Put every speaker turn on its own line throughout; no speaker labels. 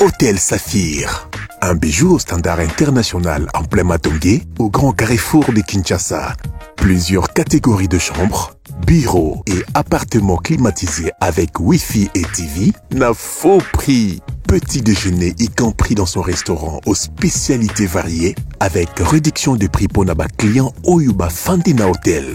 Hôtel Saphir. Un bijou au standard international en plein Matongé, au grand carrefour de Kinshasa. Plusieurs catégories de chambres, bureaux et appartements climatisés avec Wi-Fi et TV, n'a faux prix. Petit déjeuner y compris dans son restaurant aux spécialités variées, avec réduction de prix pour naba client Oyuba Fandina Hotel.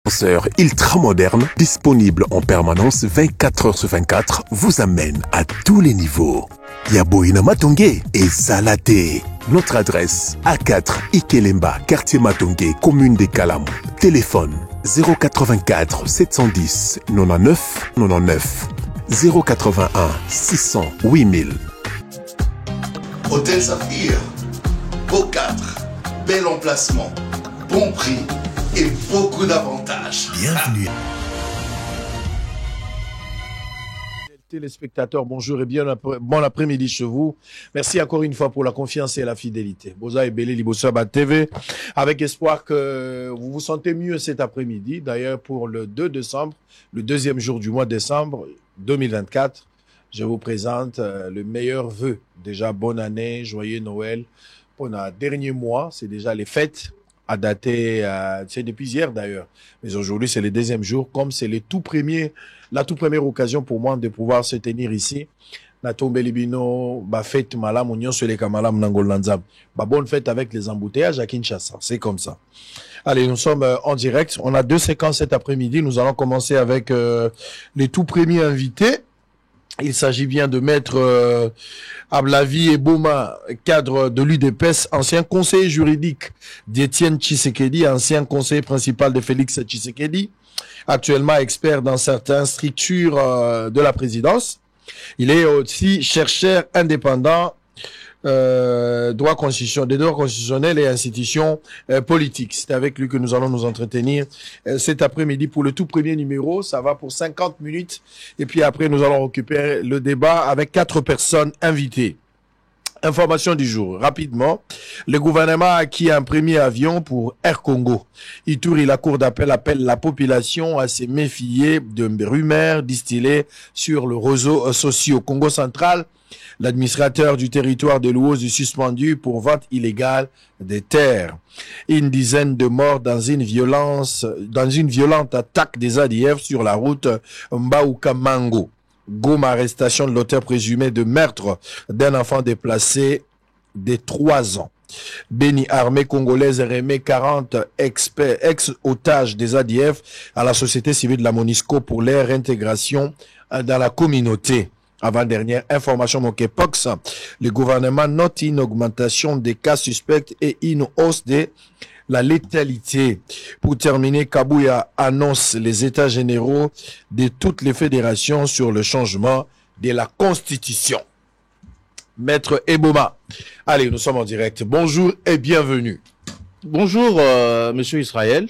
Ascenseur ultra moderne, disponible en permanence 24 heures sur 24, vous amène à tous les niveaux. Yaboina Matongé et Salaté. Notre adresse A4 Ikelemba, quartier Matongé, commune des Kalam. Téléphone 084 710 99 99 081 600 8000.
Hôtel Saphir, beau cadre, bel emplacement, bon prix et beaucoup d'avantages.
Bienvenue.
Téléspectateurs, bonjour et bon après-midi chez vous. Merci encore une fois pour la confiance et la fidélité. Boza et Belé Libosaba TV, avec espoir que vous vous sentez mieux cet après-midi. D'ailleurs, pour le 2 décembre, le deuxième jour du mois de décembre 2024, je vous présente le meilleur vœu. Déjà, bonne année, joyeux Noël. Pour le dernier mois, c'est déjà les fêtes à dater, c'est depuis hier d'ailleurs. Mais aujourd'hui, c'est le deuxième jour, comme c'est la toute première occasion pour moi de pouvoir se tenir ici. Natombe Libino, fête malam, union sur les kamalam nangolanzam. Bonne fête avec les embouteillages à Kinshasa. C'est comme ça. Allez, nous sommes en direct. On a deux séquences cet après-midi. Nous allons commencer avec les tout premiers invités. Il s'agit bien de Maître Ablavi Eboma, cadre de l'UDPS, ancien conseiller juridique d'Étienne Tshisekedi, ancien conseiller principal de Félix Tshisekedi, actuellement expert dans certaines structures de la présidence. Il est aussi chercheur indépendant des droits constitutionnels et institutions politiques. C'est avec lui que nous allons nous entretenir cet après-midi pour le tout premier numéro. Ça va pour 50 minutes. Et puis après, nous allons récupérer le débat avec 4 personnes invitées. Information du jour, rapidement. Le gouvernement a acquis un premier avion pour Air Congo. Ituri, la cour d'appel appelle la population à se méfier de rumeurs distillées sur le réseau social. Au Congo central, l'administrateur du territoire de l'Ououz est suspendu pour vente illégale des terres. Une dizaine de morts dans une violente attaque des ADF sur la route Mbauka-Mango. Goma, arrestation de l'auteur présumé de meurtre d'un enfant déplacé de 3 ans. Béni, armée congolaise remet 40 ex-otages des ADF à la société civile de la MONUSCO pour leur intégration dans la communauté. Avant-dernière information, mon Pox, le gouvernement note une augmentation des cas suspects et une hausse de la létalité. Pour terminer, Kabouya annonce les états généraux de toutes les fédérations sur le changement de la Constitution. Maître Eboma. Allez, nous sommes en direct. Bonjour et bienvenue.
Bonjour, monsieur Israël.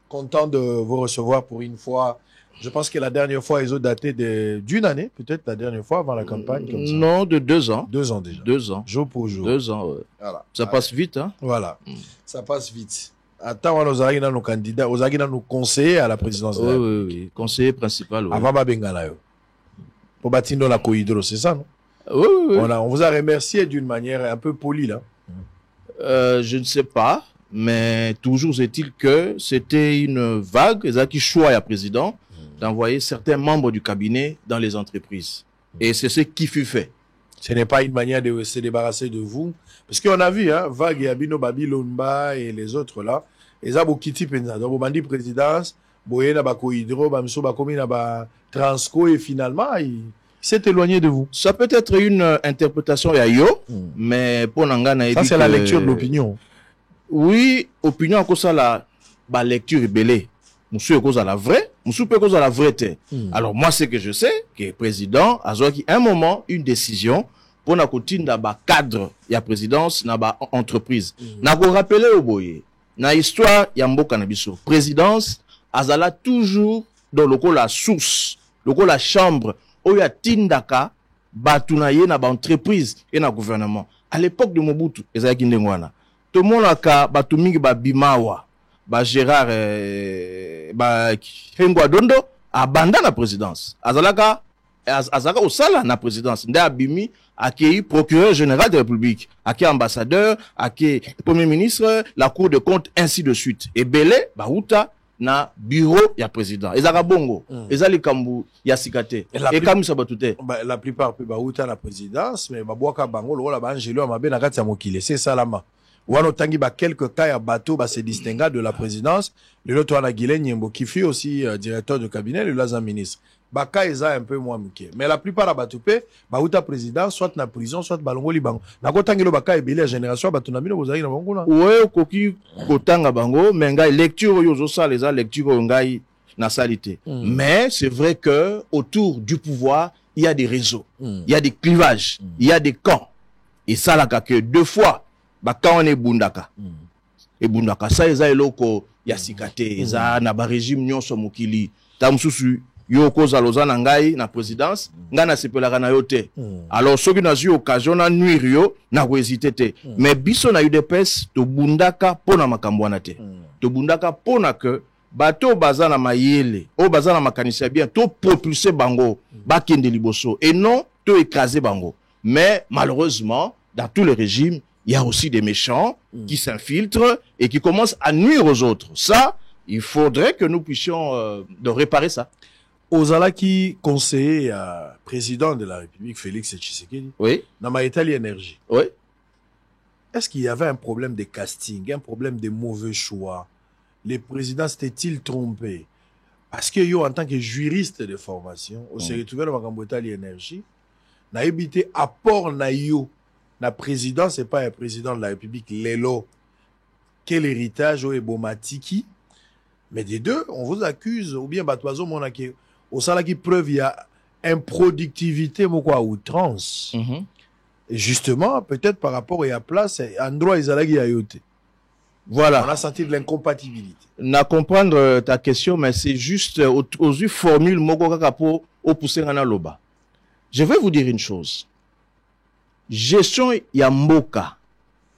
Content de vous recevoir pour une fois. Je pense que la dernière fois, ils ont daté d'une année, peut-être la dernière fois avant la campagne. Comme ça.
Non, de 2 ans.
2 ans déjà.
2 ans.
Jour pour jour.
2 ans, ouais.
Voilà.
Ça passe vite, hein.
Voilà. Ça passe vite. Attends, on a nos candidats, on a nos conseillers à la présidence.
Oui. Conseiller principal, oui.
Avant Bengala. Pour bâtir la Cohydro, c'est ça, non?
Oui.
On vous a remercié d'une manière un peu polie, là.
Je ne sais pas, mais toujours est-il que c'était une vague, qui choisit à président d'envoyer certains membres du cabinet dans les entreprises. Et c'est ce qui fut fait.
Ce n'est pas une manière de se débarrasser de vous. Parce qu'on a vu, hein, Vague et Abino Babilonba et les autres là, ils ont beaucoup de types. Donc, on dit présidence, Boye na Bako Hydro, Bamso Bakomi na ba Transco, et finalement, il s'est éloigné de vous.
Ça peut être une interprétation yayo, mais pour Nangana,
ça, c'est la lecture de l'opinion.
Oui, opinion, à cause de la lecture est belée. Monsieur cause à la vraie, monsieur peut cause à la vraie. Alors moi ce que je sais que le président a qui un moment une décision pour na continuer dans ba cadre ya présidence na ba entreprise. Na ko rappeler au boye. Na histoire ya mboka na biso. Présidence azala toujours dans le la source, la chambre où ya tindaka batunaye na ba entreprise et na gouvernement. À l'époque de Mobutu, ezaki ndengwana. Tout le monde aka batumingi ba bimawa. Gérard Hengwa Dondo abandonne la présidence. Azalaka azaka au sala na présidence nda abimi accueilli procureur général de la République, accueilli ambassadeur, accueilli premier ministre, la cour de compte, ainsi de suite. Et belé bahuta na bureau ya président. Ezaka bongo, ezali kambu ya sikate. Et comme ça batute.
La plupart bahuta na présidence, mais baboaka bango lo la bangelo amabe na kati ya mokile, c'est salama. Wano tangi ba quelques cas ya bateau ba se distingua de la présidence. Le lot wana Guilin Nyembo qui fut aussi directeur de cabinet, le lazan ministre. Baka eza un peu moins muké. Mais la plupart batupé, bahuta président, soit na prison, soit balongo li bango. Na kotangelo baka ebele la génération batunamino bozali na bango na.
Ouais, koki kotanga bango, mais ngai lecture yozo sa les lecture ngai na salité. Mais c'est vrai que autour du pouvoir, il y a des réseaux, il y a des clivages, il y a des camps. Et ça la que deux fois baka on est bundaka. Et bundaka ça eza eloko ya sikate, eza na ba régime nyonso mokili. Tamsusu yo koza lozana ngai na présidence nga na sepelaka na yo te alors soki na zui occasion na nuire yo na ko hésiter te mais biso na UDPS to bundaka pona makambo wana te to bundaka pona que bato bazana mayele o bazana makanisi bien to propulser bango bakende liboso et non to écraser bango mais malheureusement dans tous les régimes il y a aussi des méchants qui s'infiltrent et qui commencent à nuire aux autres. Ça, il faudrait que nous puissions de réparer ça.
Ozala qui conseiller président de la République, Félix Tshisekedi,
oui.
Dans ma Italie Énergie.
Oui.
Est-ce qu'il y avait un problème de casting, un problème de mauvais choix? Les présidents s'étaient-ils trompés? Parce que yo, en tant que juriste de formation, on s'est retrouvé dans ma Italie Énergie, n'a évité apport na yo, na président, c'est pas un président de la République, l'élo. Quel héritage au Ebomatiki? Mais des deux, on vous accuse, ou bien Batoiso Monake, au salaire qui preuve, il y a improductivité, à outrance. Et justement, peut-être par rapport à la place, endroit, ils allaient y ayoter.
Voilà.
On a senti de l'incompatibilité.
Na comprendre ta question, mais c'est juste aux yeux formule, moko kakapo, au pousser en loba. Je vais vous dire une chose. Gestion ya mboka,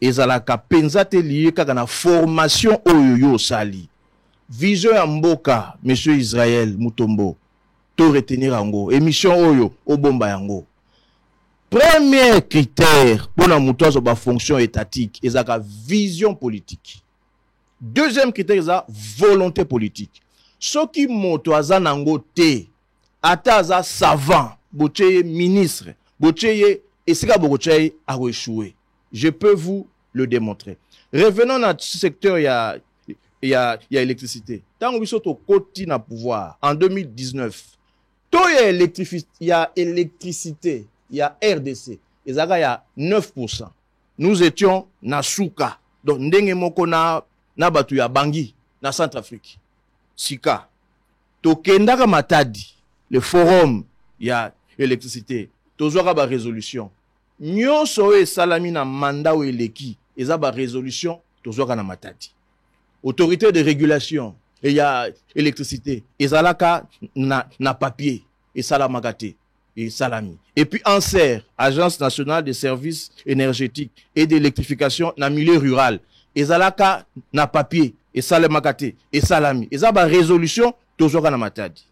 ezalaka penzate lié kaka na formation oyo sali. Vision ya mboka, monsieur Israël Mutombo, to retenir yango, émission oyo, obomba yango. Premier critère pour la moutoise ba fonction étatique, ezaka vision politique. Deuxième critère, ezaka volonté politique. Ce qui motoaza nango te, ataza savant, bocheye ministre, bocheye esika bocheye a échoué. Je peux vous le démontrer. Revenons dans ce secteur, il y a électricité. Tant que nous côté na pouvoir, en 2019, il y a électricité, il y a RDC, il y a 9%. Nous étions na Souka, donc ndenge moko na batu ya Bangui, na Centrafrique. Sika. Tokendaka Matadi, le forum, il y a électricité. Tozwaka ba résolution. Nyonso e salami na mandat ou eleki, eza ba résolution, tozwaka na Matadi. Autorité de régulation, il y a électricité, et zalaka na papier, et salamagate, et salami. Et puis ANSER, Agence nationale des services énergétiques et d'électrification na milieu rural, et zalaka na papier, et salamagate, et salami. Et zaba résolution, tozoka na Matadi.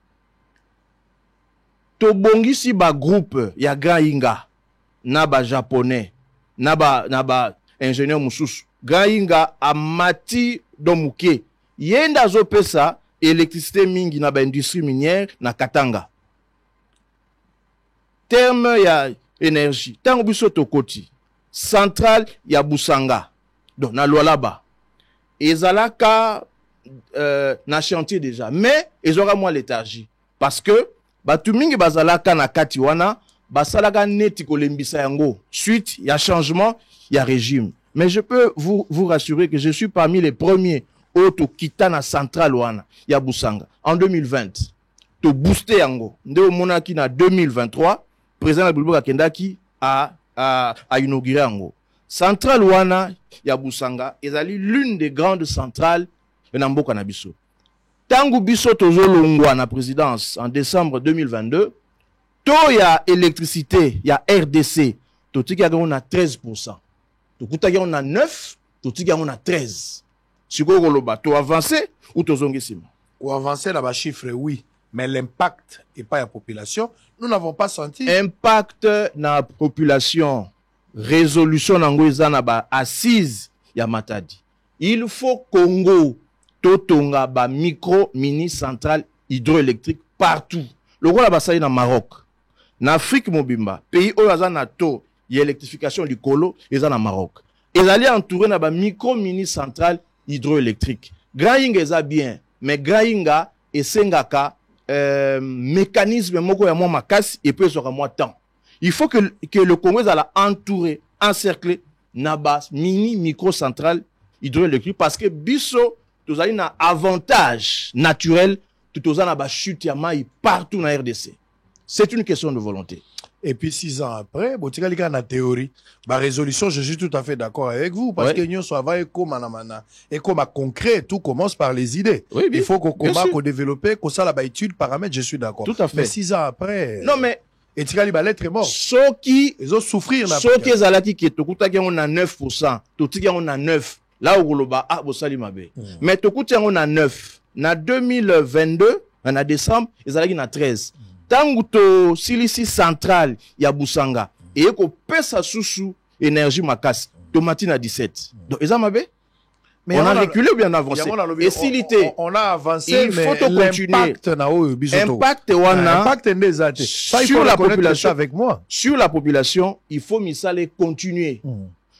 Tobongisi ba groupe, ya Grand Inga, na ba japonais, na ba ingénieur mususu. Grand Inga amati domuke yenda zo pesa électricité mingi na ba industrie minière na Katanga. Terme ya énergie tango biso tokoti centrale ya Busanga donc na Lualaba ezalaka na chantier déjà mais ezora moins léthargie parce que batu mingi bazalaka na kati wana basalaka neti kolembisa yango suite ya changement ya régime. Mais je peux vous rassurer que je suis parmi les premiers auto kitana central wana ya Busanga en 2020 to booster yango ndeo monaki na 2023 président de la République akendaki a inauguré yango central wana ya Busanga ezali l'une des grandes centrales na mboka na biso tangu biso tozolongwa na présidence en décembre 2022 to ya électricité ya RDC to tika on a 13%. Tokutaki on a 9, totiki on a 13. Siko koloba to avancer ou to zongisima.
Ou avancer là bas chiffre oui, Mais l'impact et pas la population, nous n'avons pas senti.
Impact na la population, résolution nangoïza na ba assise ya Matadi. Il faut Congo totonga ba micro mini centrale hydroélectrique partout. Le rôle ba ça na Maroc. Na Afrique mobimba, pays où yaza na to y électrification du colo, yaza na Maroc. Ils allaient entourer na ba micro mini centrale hydroélectrique. Grainga eza bien, mais Grainga et Sengaka mécanisme moko ya moi makasi et puis sera moi temps. Il faut que le Congo soit entouré, encerclé na ba mini micro centrale hydroélectrique parce que biso tous avez un avantage naturel tout aux na ba chute ya mai partout na RDC. C'est une question de volonté.
Et puis 6 ans après, bon, tu as la théorie, la résolution, je suis tout à fait d'accord avec vous, parce que nous sommes et comme concret, tout commence par les idées.
Oui,
il faut qu'on commence, qu'on développe, qu'on ça la étude, paramètres, je suis d'accord.
Tout à fait.
Mais 6 ans après.
Non, mais.
Et tu as l'être est mort.
Ceux qui.
Ils ont souffrir.
Ceux qui ont qui on a 9%, tout qui on a 9. Là où on a mais tout qui on a 9. Na 2022, en décembre, ils ont 13. Tangu to silisi central ya Busanga et ko pesa susu énergie makasi tomati na 17 donc ils ont mais on a reculé ou bien avancé et silité
on a avancé
il faut continuer
impact wana impact
sur la population
avec moi
sur la population il faut misale continuer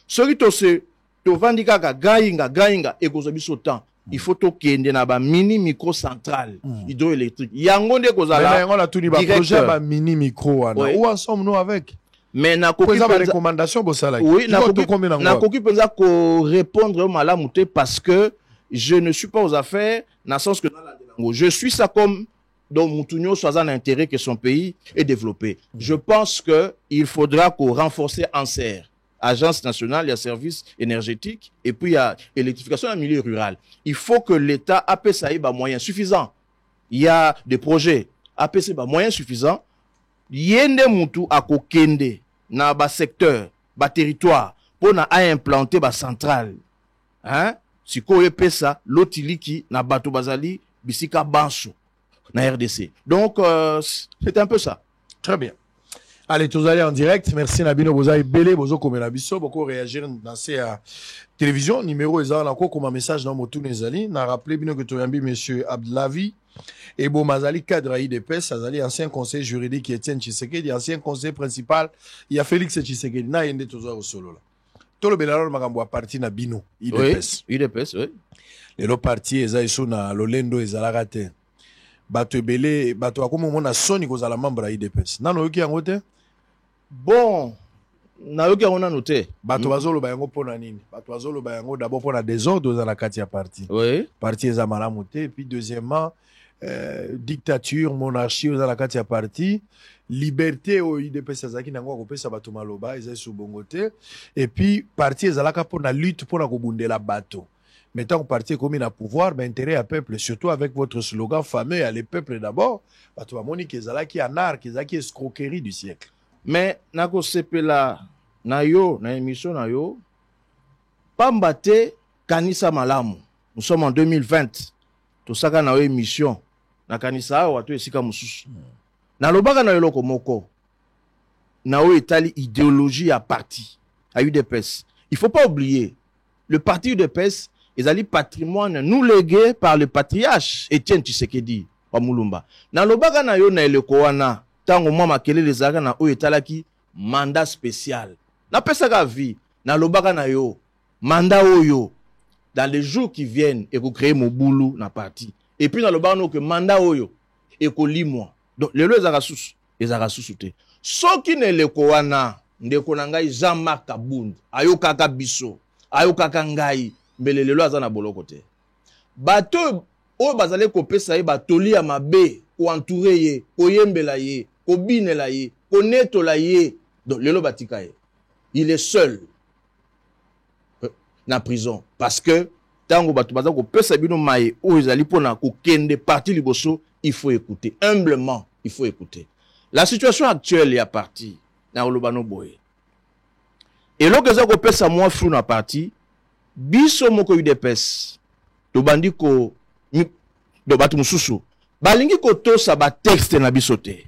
celui to se to vandika ka gainga et ko biso temps il faut to kende na ba mini micro centrale hydroélectrique yango nde kozala
on a tout ni ba projet ba mini micro wana où en sommes-nous avec
mais na koki
ba recommandation bo sala
oui na koki penza ko répondre malamu te parce que je ne suis pas aux affaires dans sens que je suis ça comme donc Moutounio soit un intérêt que son pays est développé. Je pense que il faudra qu'on renforce ANSER, Agence nationale, il y a services énergétiques, et puis il y a électrification dans le milieu rural. Il faut que l'État APC ait des moyens suffisants. Il y a des projets APC des moyens suffisants. Yende Moutou a kokende na ba secteur, ba territoire, pour na implanter ba centrale. Hein? Si ko pesa lotiliki na bato bazali bisika banso na RDC. Donc c'est un peu ça.
Très bien. Allez, tous allez en direct. Merci Nabino Bozaï Belé, Bozo Komenabiso, beaucoup réagir dans ces télévision. Numéro est encore comme un message dans Motou Nezali. N'a rappelé bien que tu as mis monsieur Abdelavi et Bo Mazali, cadre IDPS, Azali, ancien conseiller juridique qui Etienne Tshisekedi, ancien conseiller principal. Il y a Félix Tshisekedi. Na yende toza au solo là. Tout le Belalo Magambo a parti na Bino, IDPS.
Oui, IDPS, oui.
Et le parti est iso na Lolendo et Zalarate. Bato Belé, bato akomo mona soni kozala membre à IDPS. Nano yoki yangote?
Bon, na yoki on a noté.
Bato bazolo ba yango pona nini? Bato bazolo ba yango d'abord pona désordre dans la kati ya parti.
Oui.
Parti eza malamu te, et puis deuxièmement dictature, monarchie dans la kati ya parti, liberté au IDPS azaki nango akopesa bato maloba eza sou bongo te, et puis parti ezalaka pona lutte pona kobundela bato. Mais tant que parti est commis à pouvoir, ben intérêt à peuple, surtout avec votre slogan fameux, à les peuples d'abord, bato ba moni kezalaki anar, kezalaki escroquerie du siècle.
Mais nako sepela na yo na émission na yo pambate kanisa malamu. Nous sommes en 2020. To saka na yo émission na kanisa wa to esika mususu. Na lobaka na yo loko moko. Na yo etali idéologie à parti à UDPS. Il faut pas oublier le parti UDPS est patrimoine nous légué par le patriarche Etienne Tshisekedi wa Mulumba. Na lobaka na yo na eleko wana tango mwa makele les zaka na o etalaki mandat spécial. Na pesaka vie na lobaka na yo mandat oyo dans les jours qui viennent et vous créer mon boulot na parti. Et puis dans le bano que mandat oyo et ko limwa. Donc les zaka sous te. So qui ne le ko wana ndeko na ngai Jean-Marc Kabund ayo kaka biso ayo kaka ngai mbele lelo azana boloko te. Bato o bazale ko pesa ye batoli ya mabe ko entourer ye ko yembela ye ko binela ye ko netola ye. Donc lelo batika ye. Il est seul na prison parce que tango bato baza ko pesa bino maye o ezali pona ko kende parti liboso, il faut écouter humblement, il faut écouter. La situation actuelle est à parti na olobano boye. Et lo keza ko pesa moi flou na parti biso moko UDPS to bandi ko do bato mususu balingi kotosa ba texte na biso te.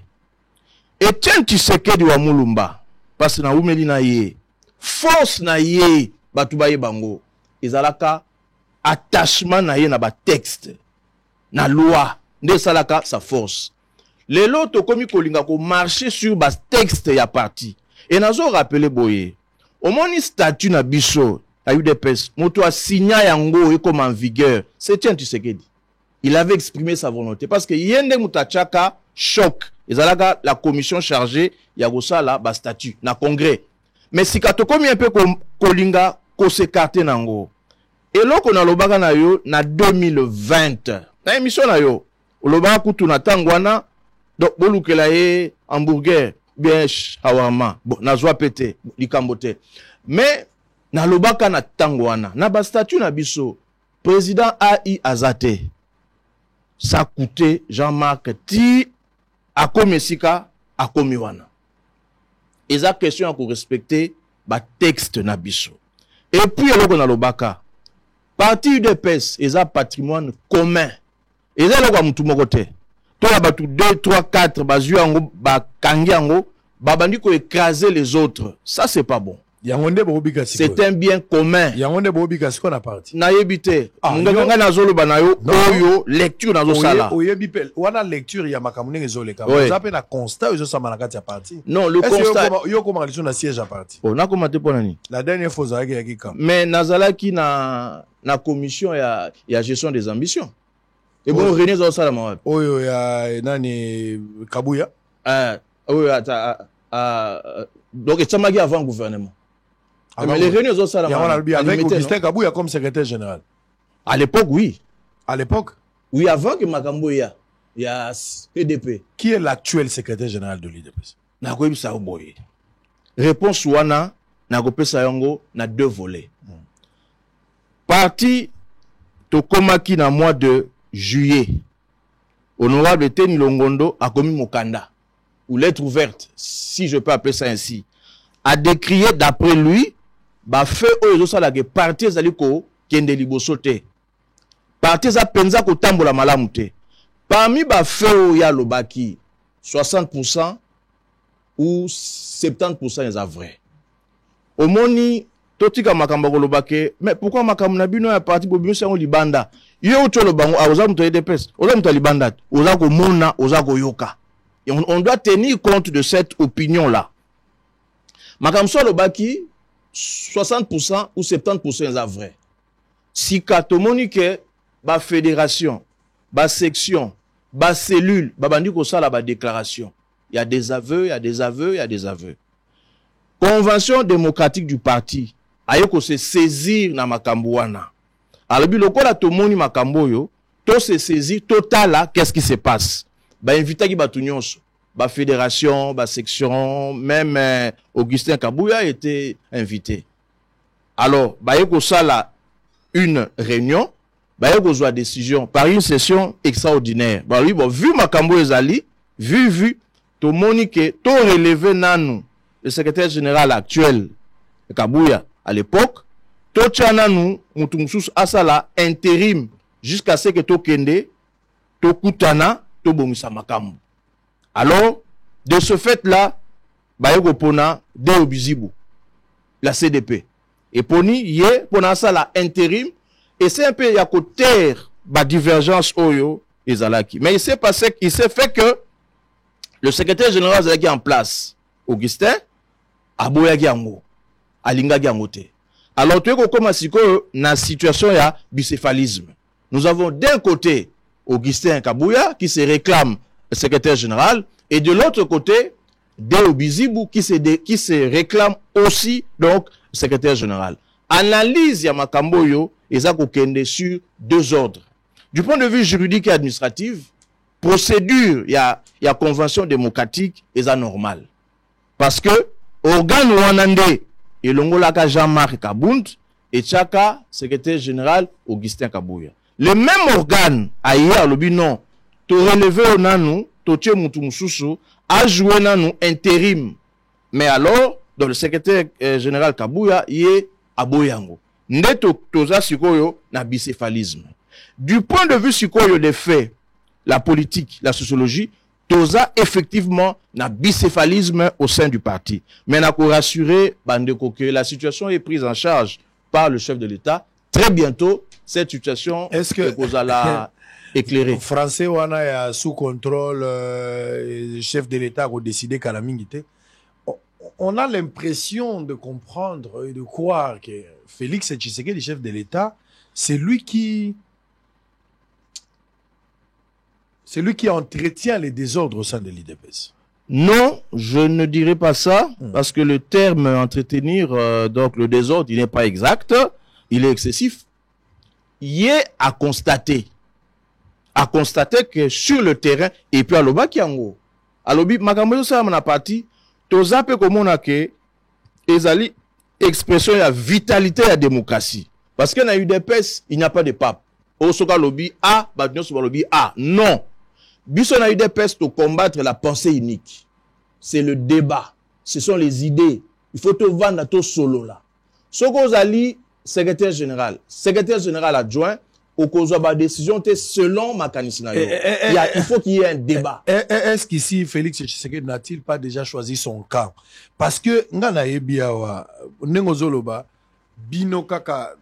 Etienne Tshisekedi wa Mulumba parce na umeli na ye force na ye batu baye bango ezalaka attachement na ye na ba texte na loi nde salaka sa force. Lelo to komi kolinga ko marcher sur ba texte ya parti et nazo rappeler boye omoni statut na biso à UDPS moto a signé yango et comme en vigueur c'est Etienne Tshisekedi. Il avait exprimé sa volonté parce que yende mutachaka choc ezalaka la commission chargée ya kosala ba statut na congrès. Mais si kato komi un peu kolinga ko s'écarter nango eloko na lobaka na yo na 2020 na émission na yo olobaka kutu na tangwana donc bolukela ye hamburger bien shawarma bon nazwa pété likambo te mais na lobaka na tangwana na ba statut na biso président AI Azate ça coûté Jean-Marc ti akomesika akomiwana eza question à respecter ba texte na biso et puis eloko na lobaka parti UDPS eza patrimoine commun eza eloko mutu moko te to ya batu 2 3 4 bazu yango bakangi yango babandi ko écraser les autres ça c'est pas bon. C'est un bien commun.
Na parti.
Na yebite. Nganga na zolo banayo oyo lecture na zo sala.
Oyebipel. Wana lecture ya makamune ngezoleka. Vous avez na constat zo sama na kati ya parti.
Non, le constat
yo comment relation na siège à parti.
Oh, na komate pona ni.
La dernière fois za yaki kam.
Mais nazala ki na commission ya gestion des ambitions. Et bon René zo sala ma.
Oyo ya nani Kabuya.
Oyo donc ça m'a dit avant gouvernement. Mais les réunions ont ça
avec Augustin Kabouya comme secrétaire général.
À l'époque, oui.
À l'époque?
Oui, avant que Makambo il y a PDP.
Qui est l'actuel secrétaire général de l'UDPS?
Nakoyebi sa boye. Réponse wana nakope sa yango na 2 volets. Parti tokomaki na mois de juillet. Honorable Teni Longondo a commis Mokanda ou lettre ouverte, si je peux appeler ça ainsi, a décrié d'après lui ba fait oyo sala ke parti ezali ko kende liboso te. Parti za penza ko tambola malamu te. Parmi ba fait oyo ya lobaki 60% ou 70% est vrai. Omoni totika makamba ko lobake mais pourquoi makambo na bino ya parti bobino sango libanda. Yo tolo bango aza muto EDPS, oza muto libanda, oza ko mona, oza ko yoka. Et on doit tenir compte de cette opinion là. Makamso lobaki 60% ou 70% est vrai. Si katomoni ke ba fédération, ba section, ba cellule, ba bandi ko sala ba déclaration. Il y a des aveux, il y a des aveux, il y a des aveux. Convention démocratique du parti ayoko se saisir na makambo wana. Alors biloko la tomoni makambo yo, to se saisir total là, qu'est-ce qui se passe? Ba invita ki batu nyonso. Ba fédération, ba section, même Augustin Kabouya a été invité. Alors, ba yeko sala une réunion, ba yeko zwa décision par une session extraordinaire. Ba oui, bon, vu makambo ezali, vu, to monique, to relevé nanu, le secrétaire général actuel Kabouya à l'époque, to tchana nou, mutumsus asala intérim jusqu'à ce que to kende, to kutana, to bomisa makambo. Alors, de ce fait-là, Bayeko Pona, de Obizibu, la CDP. Et Poni, yé, Pona ça la intérim, et c'est un peu, y a côté, ba divergence oyo, et Zalaki. Mais il s'est passé, il s'est fait que, le secrétaire général Zalaki en place, Augustin, Aboya Giango, Alinga Giangote. Alors, tu es comme si na situation ya bicéphalisme. Nous avons d'un côté, Augustin Kabouya, qui se réclame secrétaire général, et de l'autre côté, Deo Bizibou qui se réclame aussi, donc, secrétaire général. Analyse ya makamboyo, ezako kende sur 2 ordres. Du point de vue juridique et administratif, procédure, ya convention démocratique, eza normal. Parce que, organe wanande, et l'ongolaka Jean-Marc Kabound, et Tchaka, secrétaire général, Augustin Kabouya. Le même organe, ailleurs, le non, to relevé au nanou, to tche moutou moussoussou, a joué nanou intérim. Mais alors, dans le secrétaire général Kabouya, y est aboyango. Nde toza sikoyo na bicéphalisme. Du point de vue sikoyo des faits, la politique, la sociologie, toza effectivement na bicéphalisme au sein du parti. Mais n'a pour rassurer Bandeko que la situation est prise en charge par le chef de l'État. Très bientôt, cette situation
est-ce que
vous allez éclairer.
Français wana ya sous contrôle chef de l'État a décidé qu'à la mingité. On a l'impression de comprendre et de croire que Félix Tshisekedi, chef de l'État, c'est lui qui entretient les désordres au sein de l'IDPS.
Non, je ne dirais pas ça, parce que le terme entretenir, donc le désordre, il n'est pas exact, il est excessif. Il est à constater que sur le terrain, et puis à l'oba qui en haut, à l'obi, makambo ça m'a parti, toza pe komona ke ezali expression ya vitalité ya démocratie. Parce que dans l'UDPS, il n'y a pas de pape. Au soka lobby A, badnyo soka lobby A. Non. Biso na UDPS pour combattre la pensée unique. C'est le débat. Ce sont les idées. Il faut te vendre à ton solo là. Soko Zali, secrétaire général adjoint, au cause de la décision, selon ma canisinayo. Il faut qu'il y ait un débat.
Est-ce qu'ici, Félix Tshisekedi n'a-t-il pas déjà choisi son camp? Parce que, ngana ebiawa, nengozoloba, bino kaka,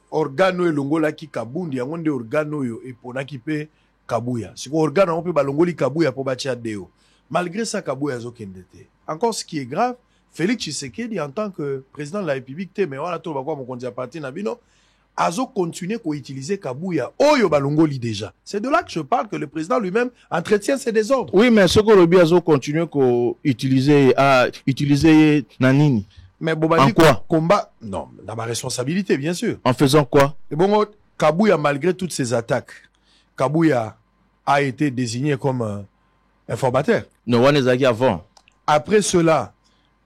organo elongola ki kabundi, yangonde organo yo, epona ki pe kabuya. Si organo on peut balongoli kabuya pour bâtir deo. Malgré ça, kabuya zo kendete. Encore ce qui est grave, Félix Tshisekedi, en tant que président de la République, mais on a tout mon conduit parti nabino, azo continuer à utiliser kabuya. Oyo balongoli déjà. C'est de là que je parle que le président lui-même entretient ses désordres.
Oui, mais ce que le azo continue à utiliser nanini.
Mais Bobadi, quoi combat? Non, dans ma responsabilité, bien sûr.
En faisant quoi?
Et bon, Kabuya, malgré toutes ces attaques, Kabuya a été désigné comme informateur.
Non, on est avant.
Après cela,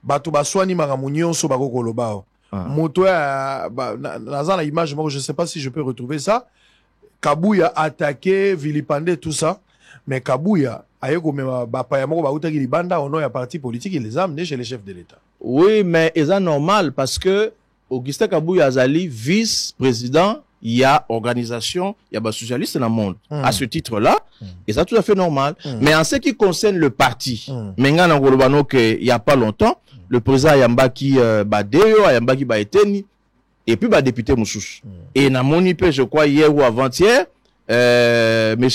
Batouba Swani Maramounion Sobako Kolobao. Moto dans la image, je ne sais pas si je peux retrouver ça. Kabuya a attaqué, vilipendé, tout ça. Mais Kabuya, on a un parti politique, il les a amenés chez les chefs de l'État.
Oui, mais c'est normal parce que Augustin Kabuya Azali, vice-président, il y a organisation, il y a des socialistes dans le monde. À ce titre-là, et c'est tout à fait normal. Mais en ce qui concerne le parti, maintenant, il n'y a pas longtemps, le président Ayambaki Badeo, Ayambaki Baeteni, et puis député Moussous. Et dans mon IP, je crois, hier ou avant-hier, M.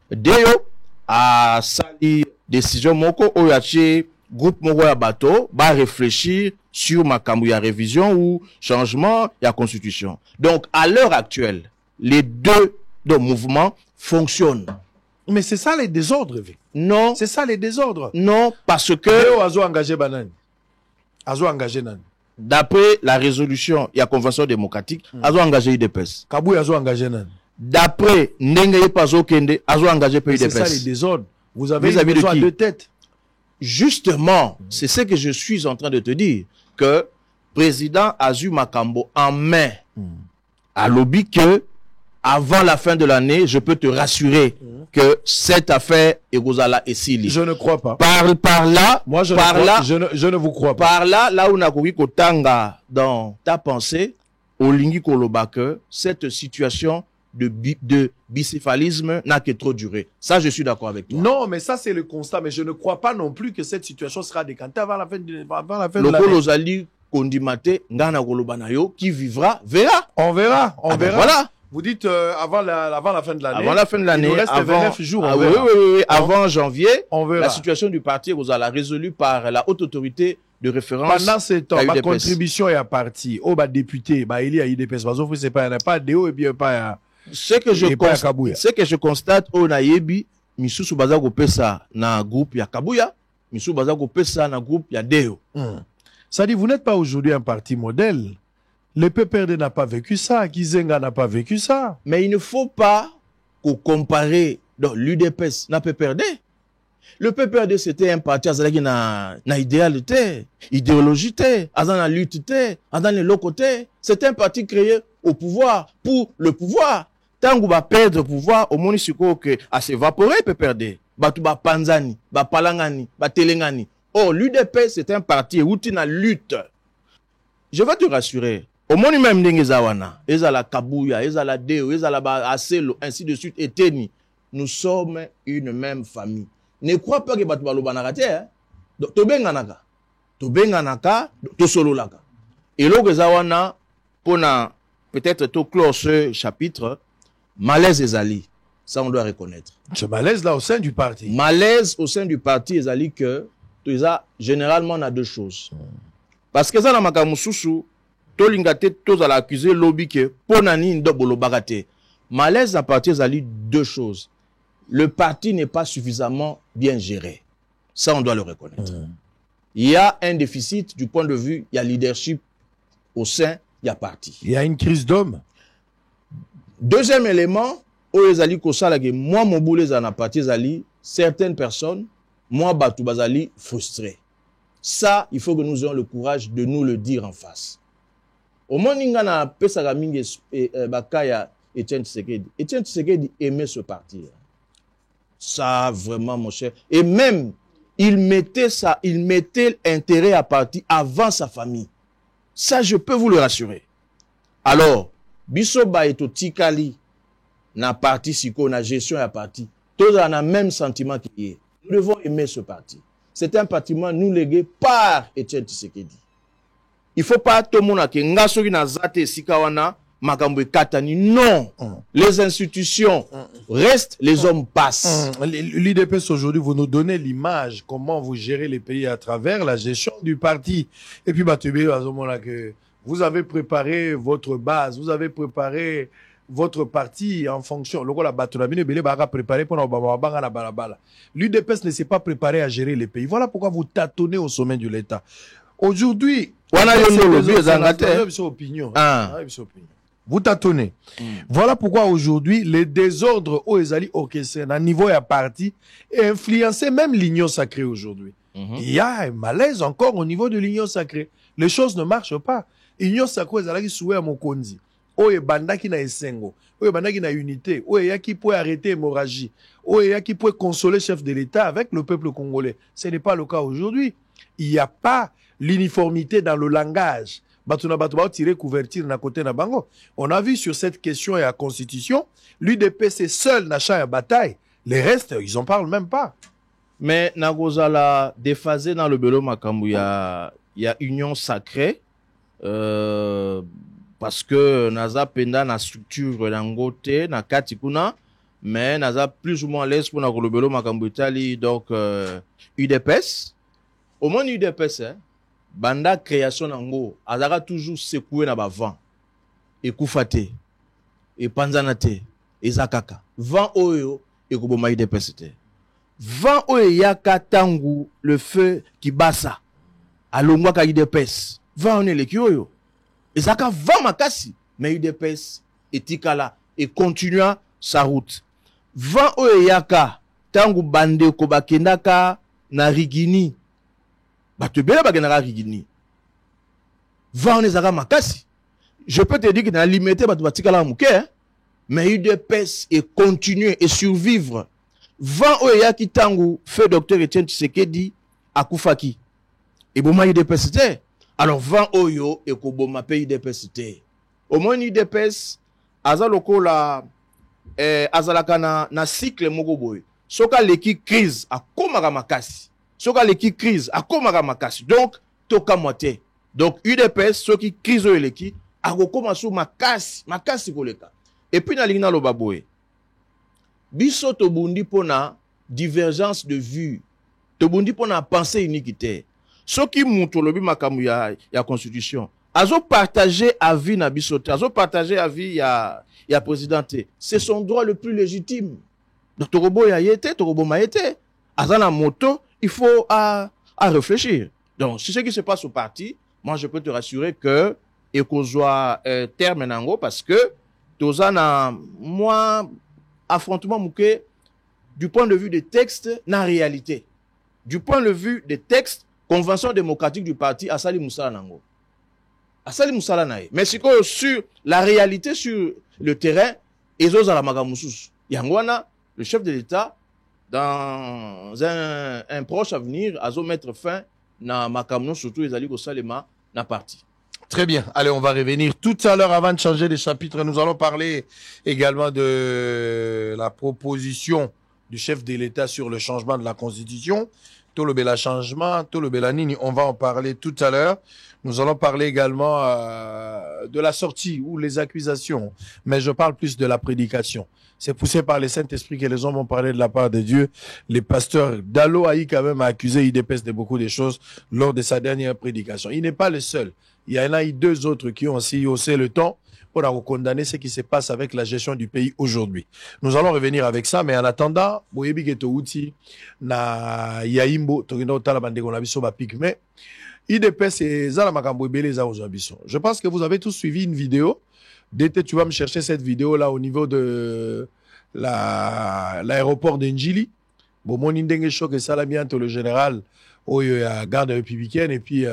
Deo a sali décision moko oyaché groupe moko ya bateau va réfléchir sur makambu ya révision ou changement ya constitution. Donc à l'heure actuelle, les deux mouvements fonctionnent.
Mais c'est ça les désordres.
Non,
c'est ça les désordres.
Non, parce que
Deo azo engagé banane. Azo engagé nan.
D'après la résolution ya convention démocratique, azo engagé IDPS.
Kabuya azo engagé nan.
D'après Ndenge Pazo Kende, azo engagé PUDPS.
C'est ça les désordres. Vous avez besoin de deux têtes.
Justement, c'est ce que je suis en train de te dire, que président Azu Makambo en main à lobby que avant la fin de l'année, je peux te rassurer que cette affaire Egozala et Sili.
Je ne crois pas.
Par là,
moi je ne vous crois pas.
Par là, là où Nakoui Kotanga dans ta pensée, au Lingi Koloba que cette situation de bicéphalisme n'a que trop duré. Ça, je suis d'accord avec toi.
Non, mais ça, c'est le constat. Mais je ne crois pas non plus que cette situation sera décantée avant la fin de l'année.
Lozali Kondimate, Ngana Golobanayo, qui vivra, verra.
On verra, on verra.
Voilà.
Vous dites avant la fin de l'année.
Avant la fin de l'année.
Il nous reste
avant,
29 jours.
Oui. Avant janvier,
on verra.
La situation du parti vous a résolu par la haute autorité de référence.
Pendant ce temps, ma contribution est à parti. Oh, député, il y a IDPS. C'est pas Déo et bien pas.
Ce que je constate au Nayebi, Misusu Bazako Pesa na groupe ya Kabuya, Misusu Bazako Pesa na groupe ya Deo.
Ça dit, vous n'êtes pas aujourd'hui un parti modèle. Le PPRD n'a pas vécu ça, Kizenga n'a pas vécu ça.
Mais il ne faut pas comparer l'UDPS na PPRD. Le PPRD c'était un parti qui na idéalité, idéologie, na lutte, dans les locaux. C'était un parti créé au pouvoir, pour le pouvoir. Tant qu'on va perdre le pouvoir, au moins, que à s'évaporer, peut perdre. Batouba Panzani, Palangani, Telengani. Oh, l'UDP, c'est un parti où tu as lutte. Je vais te rassurer. Au moins, même Nengezawana, Ezala Kabuya, Ezala Deo, Ezala Aselo, ainsi de suite, et Teni. nous sommes une même famille. Ne crois pas que batu balobanaka te, hein. Tobenganaka, tosololaka. Et là, wana pona peut-être tout clore ce chapitre, malaise ezali, ça on doit reconnaître.
Ce malaise là au sein du parti.
Malaise au sein du parti ezali que généralement on a deux choses. Parce que ça na makamususu to lingate to za l'accuser lobby que pona ni ndo bolobaka te. Malaise à parti ezali deux choses. Le parti n'est pas suffisamment bien géré. Ça on doit le reconnaître. Il y a un déficit du point de vue, il y a leadership au sein, il y a parti.
Il y a une crise d'hommes.
Deuxième élément, moi, mon boulot dans la partie, certaines personnes, moi, Batou Bazali, frustrés. Ça, il faut que nous ayons le courage de nous le dire en face. Au moins, nous avons Bakaya Etienne Tshisekedi. Etienne Tshisekedi aimait ce parti. Ça, vraiment, mon cher. Et même, il mettait intérêt à parti avant sa famille. Ça, je peux vous le rassurer. Alors, Bisoba et Tikali, na parti siko, na gestion à parti, tous ont le même sentiment qu'il est. Nous devons aimer ce parti. C'est un bâtiment nous légué par Etienne Tshisekedi. Il ne faut pas tout le monde qui ngasoki na zate sikawana makambo katani. Non. Les institutions restent, les hommes passent.
L'IDPS aujourd'hui, vous nous donnez l'image, comment vous gérez les pays à travers la gestion du parti. Et puis, Batubé, à ce moment-là, que vous avez préparé votre base, vous avez préparé votre parti en fonction. L'UDPS ne s'est pas préparé à gérer les pays. Voilà pourquoi vous tâtonnez au sommet de l'État. Aujourd'hui, vous tâtonnez. Voilà pourquoi aujourd'hui, les désordres au Ezali orchestrés à niveau et à parti et influencé même l'union sacrée aujourd'hui. Il y a un malaise encore au niveau de l'union sacrée. Les choses ne marchent pas. L'union sacrée Ezali souhait à Mokonzi. Oye bandaki na esengo, oye bandaki na unité, oye yaki peut arrêter l'hémorragie, oye yaki peut consoler le chef de l'État avec le peuple congolais. Ce n'est pas le cas aujourd'hui. Il n'y a pas l'uniformité dans le langage. Tirer couverture na côté na bango. On a vu sur cette question et la constitution, l'UDPS est seul na champ de bataille. Les restes, ils n'en parlent même pas.
Mais Nagozala déphasé dans le Belo Makambu, il y a union sacrée. Parce que naza penda na structure langote na katikuna mais naza plus ou moins l'aise pour na kolobelo makambo itali donc UDPS au moins UDPS banda création nango azaka toujours secoué na ba vent et kufate et panzanate et zakaka vent oyo et koboma UDPS te vent oyo yaka tangu le feu kibasa alongwa ka UDPS vent on le kioyo. Et ça va makasi, mais UDPS etikala et continua sa route. Vent oyaka tangu bande ko bakendaka na Rigini. Batebela bakendaka Rigini. Vent ezaka makasi. Je peux te dire que na limité batu batikala muke, mais UDPS et continuer et survivre. Vent oyaki tangu feu docteur Etienne Tshisekedi akufaki. Et bon ma UDPS te. Alors, vent oyo et koboma pays UDPS te. Au moins, UDPS, azaloko la, azalaka na cycle mogoboy. Soka leki crise, a komaka makasi. Soka leki crise, a komaka makasi. Donc, toka moite. Donc, UDPS, soki crise oyo leki, a kokoma sou makasi koleka. Et puis, na lingna lo baboy. Biso tobundi pona divergence de vue. Tobundi pona pensée uniquité. Ce qui montre le makamou ya constitution, azo partager avis na bisote, azo partager avis ya présidenté. C'est son droit le plus légitime. Donc Torobo ya yete, Torobo ma yete. Azana moto, il faut à réfléchir. Donc c'est ce qui se passe au parti. Moi je peux te rassurer que ekozwa terme nango parce que tozana moi affrontement mouké du point de vue des textes na réalité. Du point de vue des textes Convention démocratique du parti Asali Moussala Nango. Asali Moussala Nae. Mais c'est que sur la réalité, sur le terrain, Ezo Zalamaga Moussous. Yangwana, le chef de l'État, dans un proche avenir, Azo mettre fin na Makamno, surtout Ezali Salema, na parti.
Très bien. Allez, on va revenir tout à l'heure avant de changer de chapitre. Nous allons parler également de la proposition du chef de l'État sur le changement de la Constitution. Tout le bel changement, tout le belanini, on va en parler tout à l'heure. Nous allons parler également de la sortie ou les accusations. Mais je parle plus de la prédication. C'est poussé par le Saint-Esprit que les hommes ont parlé de la part de Dieu. Les pasteurs Dalo a quand même accusé IDPS de beaucoup de choses lors de sa dernière prédication. Il n'est pas le seul. Il y en a eu 2 autres qui ont aussi haussé le ton pour condamner ce qui se passe avec la gestion du pays aujourd'hui. Nous allons revenir avec ça, mais en attendant, je pense que vous avez tous suivi une vidéo. Dès que tu vas me chercher cette vidéo-là au niveau de l'aéroport d'Njili. Bon, mon indenge choc et ça, bientôt le général, garde républicaine, et puis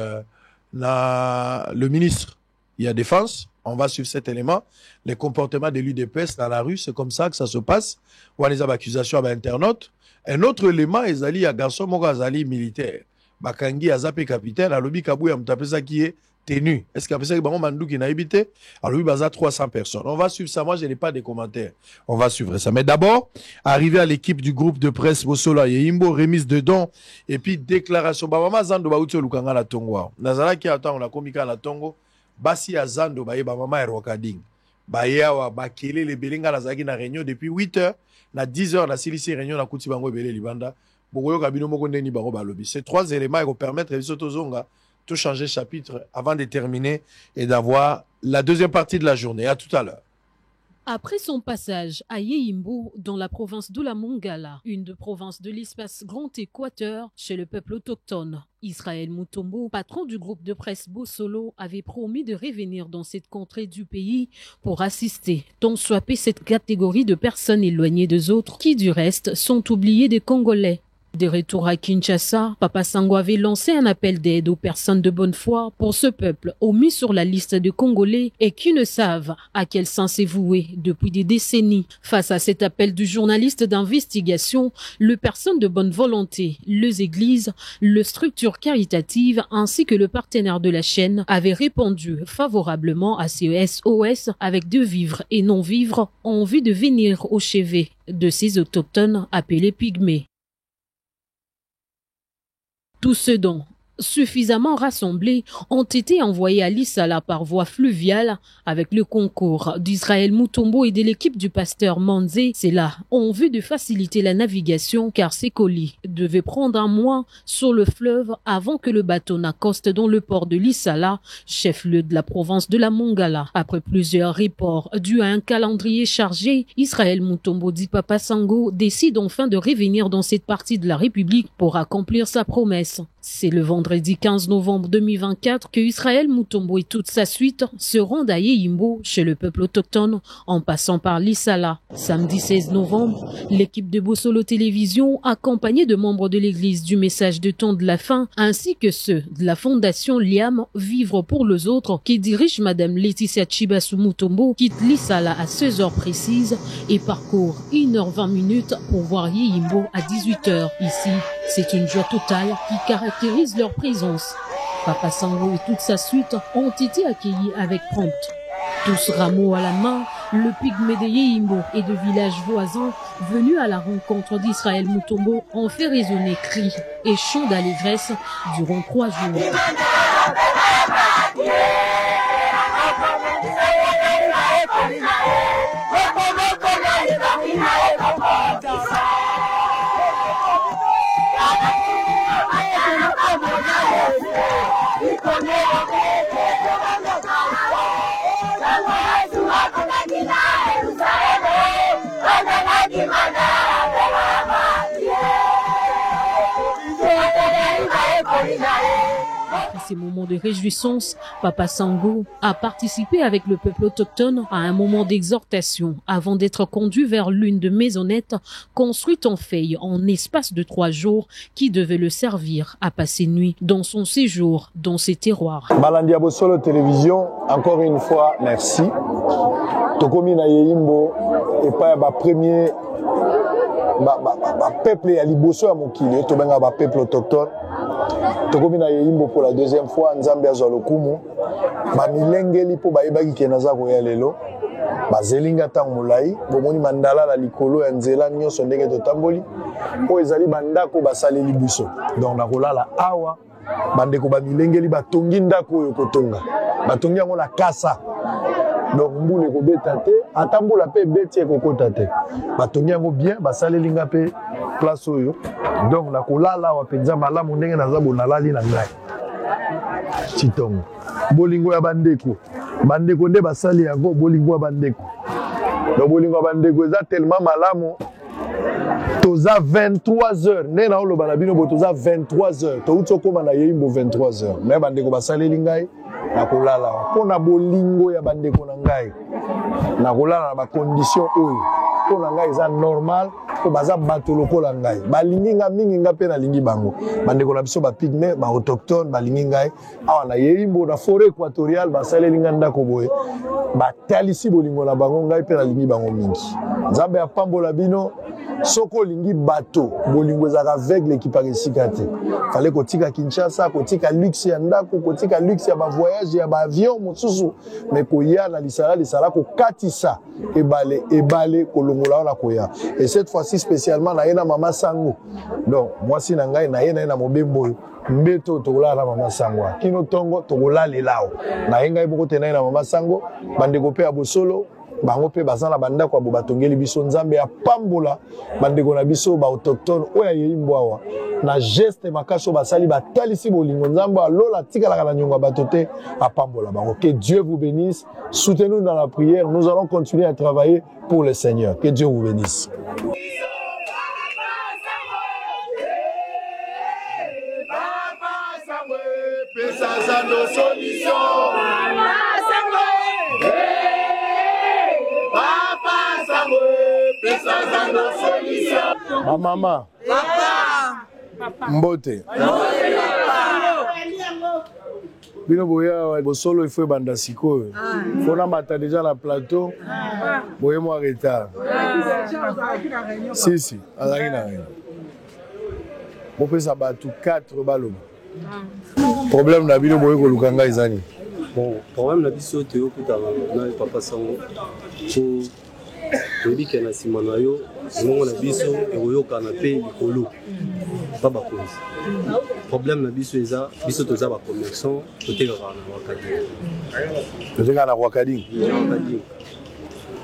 le ministre, il y a défense. On va suivre cet élément. Les comportements de l'UDPS dans la rue, c'est comme ça que ça se passe. On a des accusations à internautes. Un autre élément, ils allaient à garçon Mogazali militaire. Bakangi Azapé capitaine, à l'obi Kabouya Mtapesa qui est tenu. Est-ce qu'après ça, il y a un mandou qui n'a habité? Alors lui, baza 300 personnes. On va suivre ça. Moi, je n'ai pas de commentaires. On va suivre ça. Mais d'abord, arriver à l'équipe du groupe de presse Bosola Yimbo, remise de dons, et puis déclaration. Bama Zando Baouti Lukanga la Tongo. Nazala qui attend, on a communiqué la Tongo. Basi ya Zando, baye Bama Erwakading. Baye wa bakele les belinga la zagi na réunion depuis 8h, na 10h, na silisi réunion na kuti bango belé libanda. Bogoyo kabino moko ndeni bango balobi. Ces 3 éléments ils vont permettre Bisoto Zonga tout changer chapitre avant de terminer et d'avoir la deuxième partie de la journée. À tout à l'heure.
Après son passage à Yeyimbo, dans la province de la Mongala, une des provinces de l'espace Grand Équateur, chez le peuple autochtone, Israël Mutombo, patron du groupe de presse Bossolo, avait promis de revenir dans cette contrée du pays pour assister, tant soit peu cette catégorie de personnes éloignées des autres, qui du reste sont oubliées des Congolais. De retour à Kinshasa, Papa Sango avait lancé un appel d'aide aux personnes de bonne foi pour ce peuple omis sur la liste de Congolais et qui ne savent à quel sens est voué depuis des décennies. Face à cet appel du journaliste d'investigation, les personnes de bonne volonté, les églises, les structures caritatives ainsi que le partenaire de la chaîne avaient répondu favorablement à ces SOS avec de vivres et non-vivres en vue de venir au chevet de ces autochtones appelés pygmées. Tous ceux dont suffisamment rassemblés ont été envoyés à Lissala par voie fluviale avec le concours d'Israël Mutombo et de l'équipe du pasteur Manzé. C'est là en vue de faciliter la navigation car ces colis devaient prendre un mois sur le fleuve avant que le bateau n'accoste dans le port de Lissala, chef-lieu de la province de la Mongala. Après plusieurs reports dus à un calendrier chargé, Israël Mutombo dit Papa Sango décide enfin de revenir dans cette partie de la République pour accomplir sa promesse. C'est le vendredi 15 novembre 2024 que Israël Mutombo et toute sa suite se rendent à Yeyimbo chez le peuple autochtone en passant par Lissala. Samedi 16 novembre, l'équipe de Bossolo Télévision, accompagnée de membres de l'église du message de temps de la fin, ainsi que ceux de la fondation Liam Vivre pour les autres, qui dirige Madame Laetitia Chibasu Mutombo, quitte Lissala à 16h précises et parcourt 1h20 pour voir Yeyimbo à 18h. Ici, c'est une joie totale qui caractérise leur présence. Papa Sango et toute sa suite ont été accueillis avec prompt. Tous rameaux à la main, le pygmée de Yeyimbo et de villages voisins venus à la rencontre d'Israël Mutombo ont fait résonner cris et chants d'allégresse durant 3 jours. Après ces moments de réjouissance, Papa Sango a participé avec le peuple autochtone à un moment d'exhortation avant d'être conduit vers l'une de maisonnettes construite en feuilles en espace de 3 jours qui devait le servir à passer nuit dans son séjour dans ses terroirs.
Balandia Bossolo Télévision, encore une fois, merci. Tokomi na Yeyimbo et pas ba premier peuple ya liboso ya mokili to benga ba peuple autochtone tokomi na yeyimbo pour la deuxième fois nzambe azwa lokumu bamilengeli mpo bayebaki ke naza koya lelo bazelinga ntango molai bomoni mandala na likolo ya nzela nyonso ndenge totamboli oyo ezali bandako basaleli biso donc nakolala awa bandeko bamilengeli batongi ndako oyo kotonga batongi yango na kasa donc mbula ekobeta te ata mbula mpe ebeti ekokota te batongi yango bien basaleli nga mpe place oyo donc nakolala awa mpenza malamu ndenge naza bonalali na ngai chitongo bolingo ya bandeko bandeko nde basali yango bolingo ya bandeko donc bolingo ya bandeko eza tellement malamu toza 23h nde naoloba na bino bo toza 23h touti okóma na yeyimbo 23h me bandeko basaleli ngai nakolala mpona bolingo ya bandeko na ngai nakolala na bacondition oyo mpona ngai eza normal po baza bato lokola ngai balingi nga mingi nga mpe nalingi bango bandeko na biso bapigme baautochtone balingi ngai awa na yeyimbo na forêt équatoriale basaleli nga ndako boye batalisi bolingo na bango ngai mpe nalingi bango mingi nzambe apambola bino soko olingi bato bolingo ezaka aveugle ekipaka esika te fale kotika Kinshasa kotika luxe ya ndako kotika luxe ya bavoyage ya baavion mosusu me koya na lisala kokatisa ebale kolongola wana koya et cette fois-ci spécialement na ye na mama sango donc mwasi na ngai na ye na mobembo oyo mbeto tokolala na mama sango kino tongo tokolalelao na ye ngai moko te na ye na mama sango bandeko mpe ya bosolo bango pe bazala bandako abo batongeli biso nzambe ya pambola bandeko na biso baautochtone oyo yeyimbo awa na geste makaso basali batalisi bolingo nzambe alola tikalaka na nyongo bato te apambola bango. Que Dieu vous bénisse, soutenez-nous dans la prière, nous allons continuer à travailler pour le Seigneur. Que Dieu vous bénisse. Ma maman. Mbote. Bino boya bosolo ifo banda siko. Fona mata déjà na plateau. Boye mo retard. Si, azaki na rien. Mo pesa batu 4 baloba. Problème na bino boye ko lukanga ezani.
Bon, problème na biso te okuta na papa sango. Toyebi ke na nsima na yo ngongo na biso ekoyokana mpe likolo pa bakonzi. Problème na biso eza biso toza bacommerçant totekaka na wakading.
Totekaka na wakading.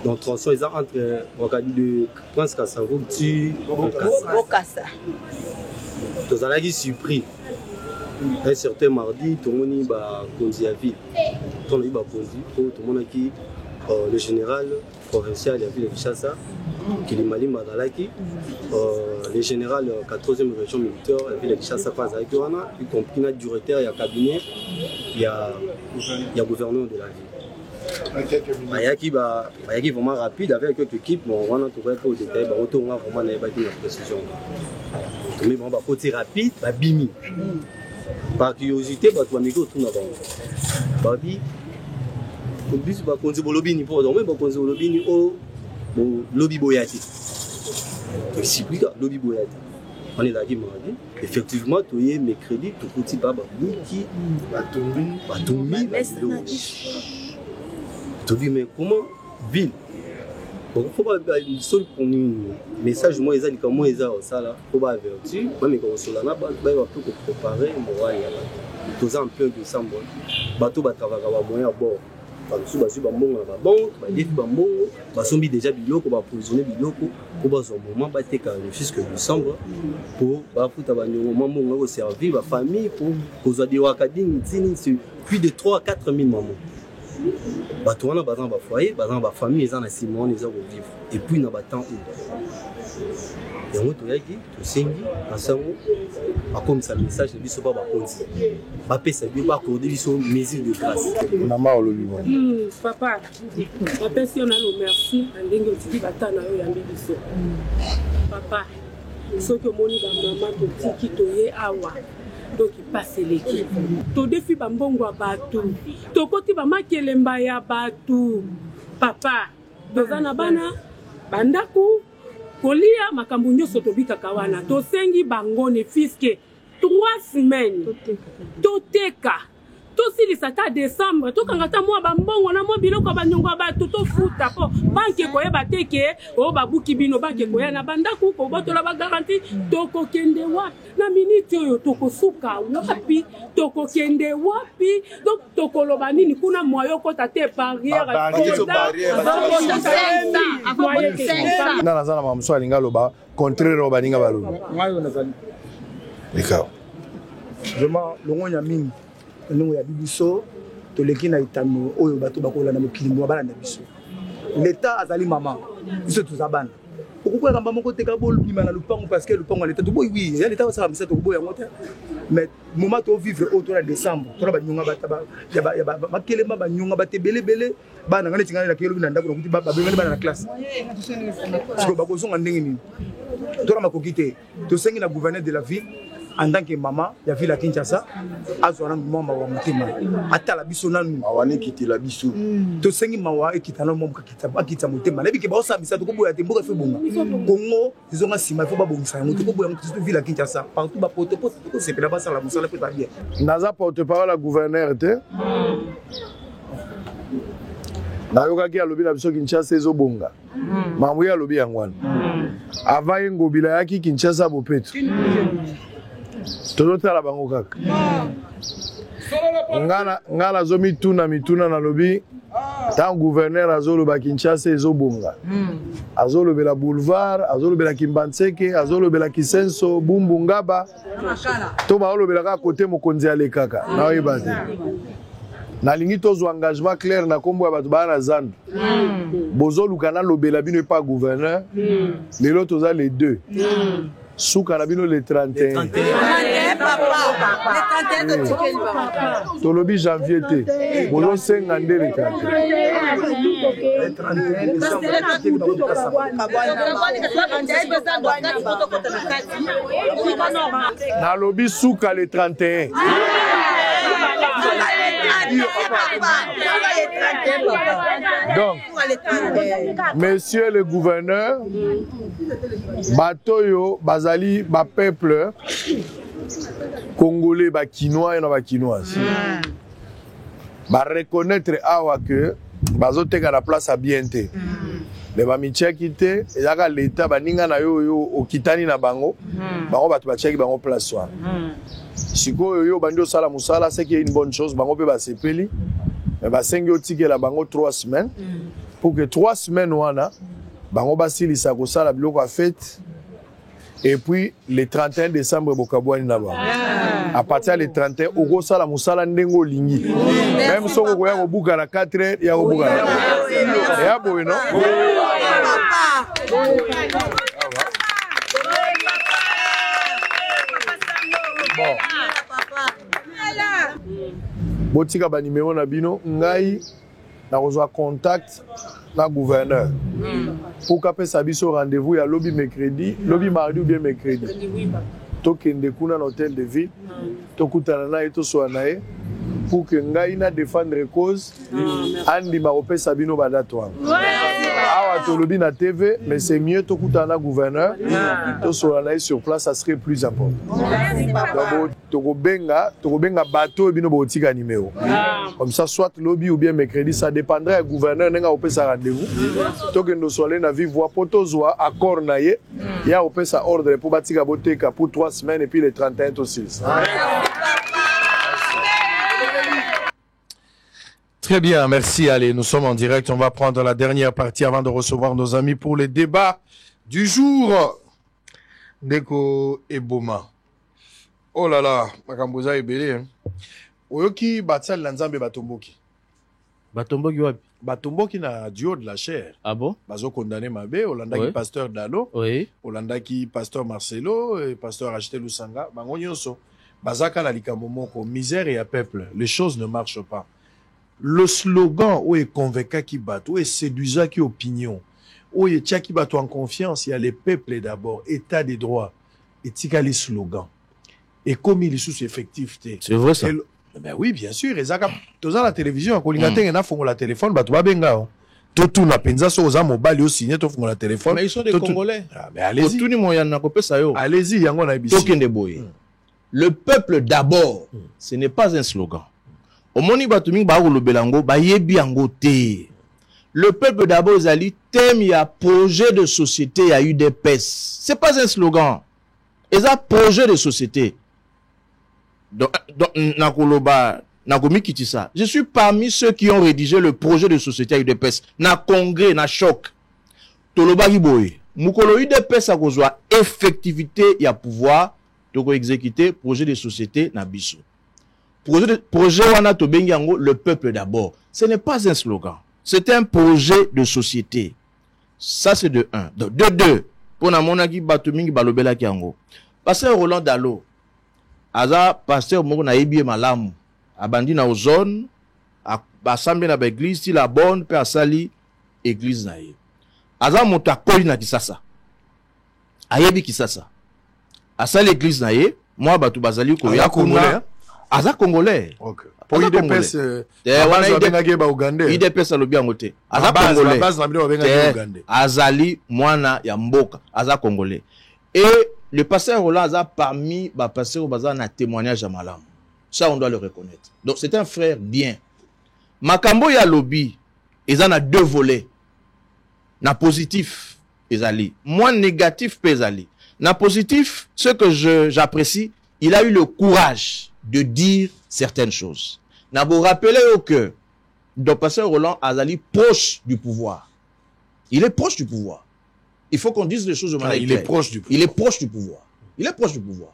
Donc tronçon eza entre wakading de Prince Kassavo ti Bokassa. Tozalaki surpris un certain mardi tomoni bakonzi ya ville tonayi bakonzi oyo tomonaki le général provincial ya ville de Kinshasa Kilimalimba azalaki le général 14e région militaire ya ville de Kinshasa mpe azalaki wana y compris na directeur ya cabinet ya gouverneur de la ville. Bayaki vraiment rapide avec quelques équipes, bon wana tokoki mpe odétaille bango ntonga vraiment nayebaki na précision tomi bango bakoti rapide babimi par curiosité bato bameki otuna bango babi biso bakonzi bolobini mpo donc bakonzi bolobini o lobi boya te toexplika lobi boya te on ezalaki mardi effectivement toye mercredi tokoti pa babuki batombi tobi mais comment ville faut pas seul pour nous message moi ezali comme moi eza osala faut pas avertir même quand on na ba peu préparer moral ya bato toza un peu de sambo bato batravaka ba moyen bord bato bazu ba mbongo na ba banque ba defi ba mbongo basombi déjà biloko ba provisionner biloko pour ba moment ba teka le fisc décembre pour ba futa ba nyongo mbongo ko servir ba famille pour kozwa de wakading tini plus de 3 à 4 000 mamans. Bato wana bazan ba foyer bazan ba famille eza na simon eza ko vivre et puis na ba temps où yango toyaki tosengi asango akomisa message na biso ba bakonzi bapesa bi ba accorder biso mesure de grâce
mama olobi
papa bapesi on a le merci ndenge otiki batana yo yambi biso papa soki omoni ba mama totiki toye awa donc il passe l'équipe to défi ba mbongo ya bato to koti ba makelemba ya bato papa dozana bana bandaku kolia makambo nyonso tobikaka wana tosengi bango ne fiske 3 semaines toteka tosilisa ta décembre tokangata mwa bambongo na mwa biloko banyongo bato tofuta po banke koyeba te ke o babuki bino banke koya na bandako ko botola ba garantie tokokende wapi na minute oyo tokosuka wapi tokokende wapi donc tokoloba nini kuna moyo kota te barrière
na nazana mamso alinga loba contraire oba ninga baloba
ngayo nazali
likao
vraiment longonya mingi ndongo ya bibiso toleki na itano oyo bato bakola na mokili mwa bana na biso l'état azali mama biso tuzabana okukwela kamba moko teka bolima na lupango parce que lupango l'état to boy oui ya l'état wasala misa to boy yango te mais moment to vivre autour de décembre to ba nyonga bata ya ba kelema ba nyonga batebele bele bana ngane tingana na kelo na ndako kuti ba bengani bana na classe siko ba kozonga ndenge nini to na makokite to sengi na gouverneur de la ville en tant que maman ya ville à Kinshasa azwana mama wa mutima atala biso nanu
awani kitila biso
to sengi mawa ekitana mom akita mutima na biki ba osambisa to koboya te mboka fe bonga Congo izonga sima fo ba bongisa mutu koboya mutu ville à Kinshasa partout ba poto ko sepela ba sala musala pe bien
naza porte-parole à gouverneur te nayokaki alobi na biso Kinshasa ezobonga mambo ya alobi yangwana avant ngobila yaki Kinshasa bopeto tozotala bango kaka ngana zo mituna na lobi tant gouverneur azoloba Kinshasa ezobonga azolobela boulevard azolobela Kimbanseke azolobela Kisenso Bumbu Ngaba to baolobela ka côté mokonzi alekaka na oyeba te nalingi tozwa engagement clair na kombo ya bato bana zandu bozoluka na lobela bino pa gouverneur lelo toza les deux Souka Nabino le 31. Tolobi janvier te. Bolo 50 le 31. Nalobi Souka le 31. Donc, monsieur le gouverneur, Batoyo, Bazali, ba peuple congolais, ba quinois et ba quinoises, ba reconnaître awa que bazote ka la place à bienté. Mais ba micheki te, yaka l'état ba ninga na yo okitani na bango, bango batu ba cheki bango place soir. Siko yo bando sala musala, c'est qu'il y a une bonne chose, bango pe ba sepeli. Mais ba sengi otike la bango 3 semaines pour que 3 semaines wana bango basili sa ko sala biloko a fête et puis le 31 décembre bokabwani na ba à partir le 31 oko sala musala ndengo lingi même soko ko ya ko buka na 4h ya ko buka ya boy no botika ba numéro na bino ngai na kozwa contact na gouverneur pour kapé sabiso rendez-vous ya lobby mercredi lobby mardi ou bien mercredi tokende kuna na hôtel de ville tokutana na eto so na e pour que ngai na défendre cause andi ma opesa bino badato awa to lobby na TV mais c'est mieux tokutana na gouverneur to so na sur place ça serait plus important donc tokobenga bateau bino botika numéro comme ça soit lobby ou bien mercredi ça dépendrait du gouverneur nga opesa rendez-vous tokendo so na vive voix potozwa accord na ye ya opesa ordre pour batika boteka pour 3 semaines et puis le 31 to 6.
Très bien, merci. Allez, nous sommes en direct. On va prendre la dernière partie avant de recevoir nos amis pour les débats du jour. Ndeko Eboma. Oh là là, Makamboza Ebele. Oyoki Batsal Lanzambe Batomboki.
Batomboki wapi?
Batomboki na duo de la chair.
Ah bon?
Bazo condamné Mabé, Olandaki
oui.
Pasteur Dalo,
oui.
Olandaki Pasteur Marcelo, et Pasteur Acheté Lusanga. Bango nyonso. Bazaka la likamomoko, misère et à peuple. Les choses ne marchent pas. Le slogan où est convaincant qui bat, où est séduisant qui opinion, où est tia qui bat en confiance, il y a les peuples d'abord, état des droits, et tika les slogans. Et comme il est sous effectivité.
C'est vrai ça.
Ben oui, bien sûr. Et ça, tous à la télévision, quand il y a la téléphone, bah tu vas bien gars. Tout na penza so za mobile aussi, signé tout la téléphone.
Mais ils sont des Congolais.
Ah, mais allez-y.
Tout le monde y en a copé ça yo.
Allez-y, yango na ibisi.
Tokende boy. Le peuple d'abord, ce n'est pas un slogan. Au moni batuming ba belango ba yebi ango te. Le peuple d'abord, Zali, thème, il y a projet de société, il y a eu des PES. Ce n'est pas un slogan. Il y a projet de société. Donc, je suis parmi ceux qui ont rédigé le projet de société à UDPS. Na congrès, na choc. Toloba Giboye. Moukolo UDPS a kozwa effectivité, il y a pouvoir de exécuter projet de société na biso. Projet wana to bengi yango le peuple d'abord. Ce n'est pas un slogan. C'est un projet de société. Ça, c'est de 1. De 2. Pour na monaki batumingi balobela kiango. Pasteur Roland Dalo. Aza pasteur moko na yebi malamu. Abandi na ozone. Assemblée na l'église, si la bonne, pe asali église na ye. Aza moto akoli na Kisasa. Ayebi Kisasa. Asali église na ye. Moi batu bazali ko ya kuna. Aza congolais. Okay.
Pour IDPS,
IDPS alobi yango te. Aza congolais. Azali mwana ya mboka. Aza congolais. Et le pasteur Roland aza parmi ba pasteur baza na témoignage à malamu. Ça on doit le reconnaître. Donc c'est un frère bien. Makambo ya lobby, ils en a 2 volets. Na positif, ezali. Moins négatif, ezali. Na positif, ce que j'apprécie, il a eu le courage de dire certaines choses. N'a vous rappeler que le pasteur Roland Azali proche du pouvoir. Il est proche du pouvoir. Il faut qu'on dise les choses de manière claire.
Il est proche du pouvoir.
Il est proche du pouvoir. Il est proche du pouvoir.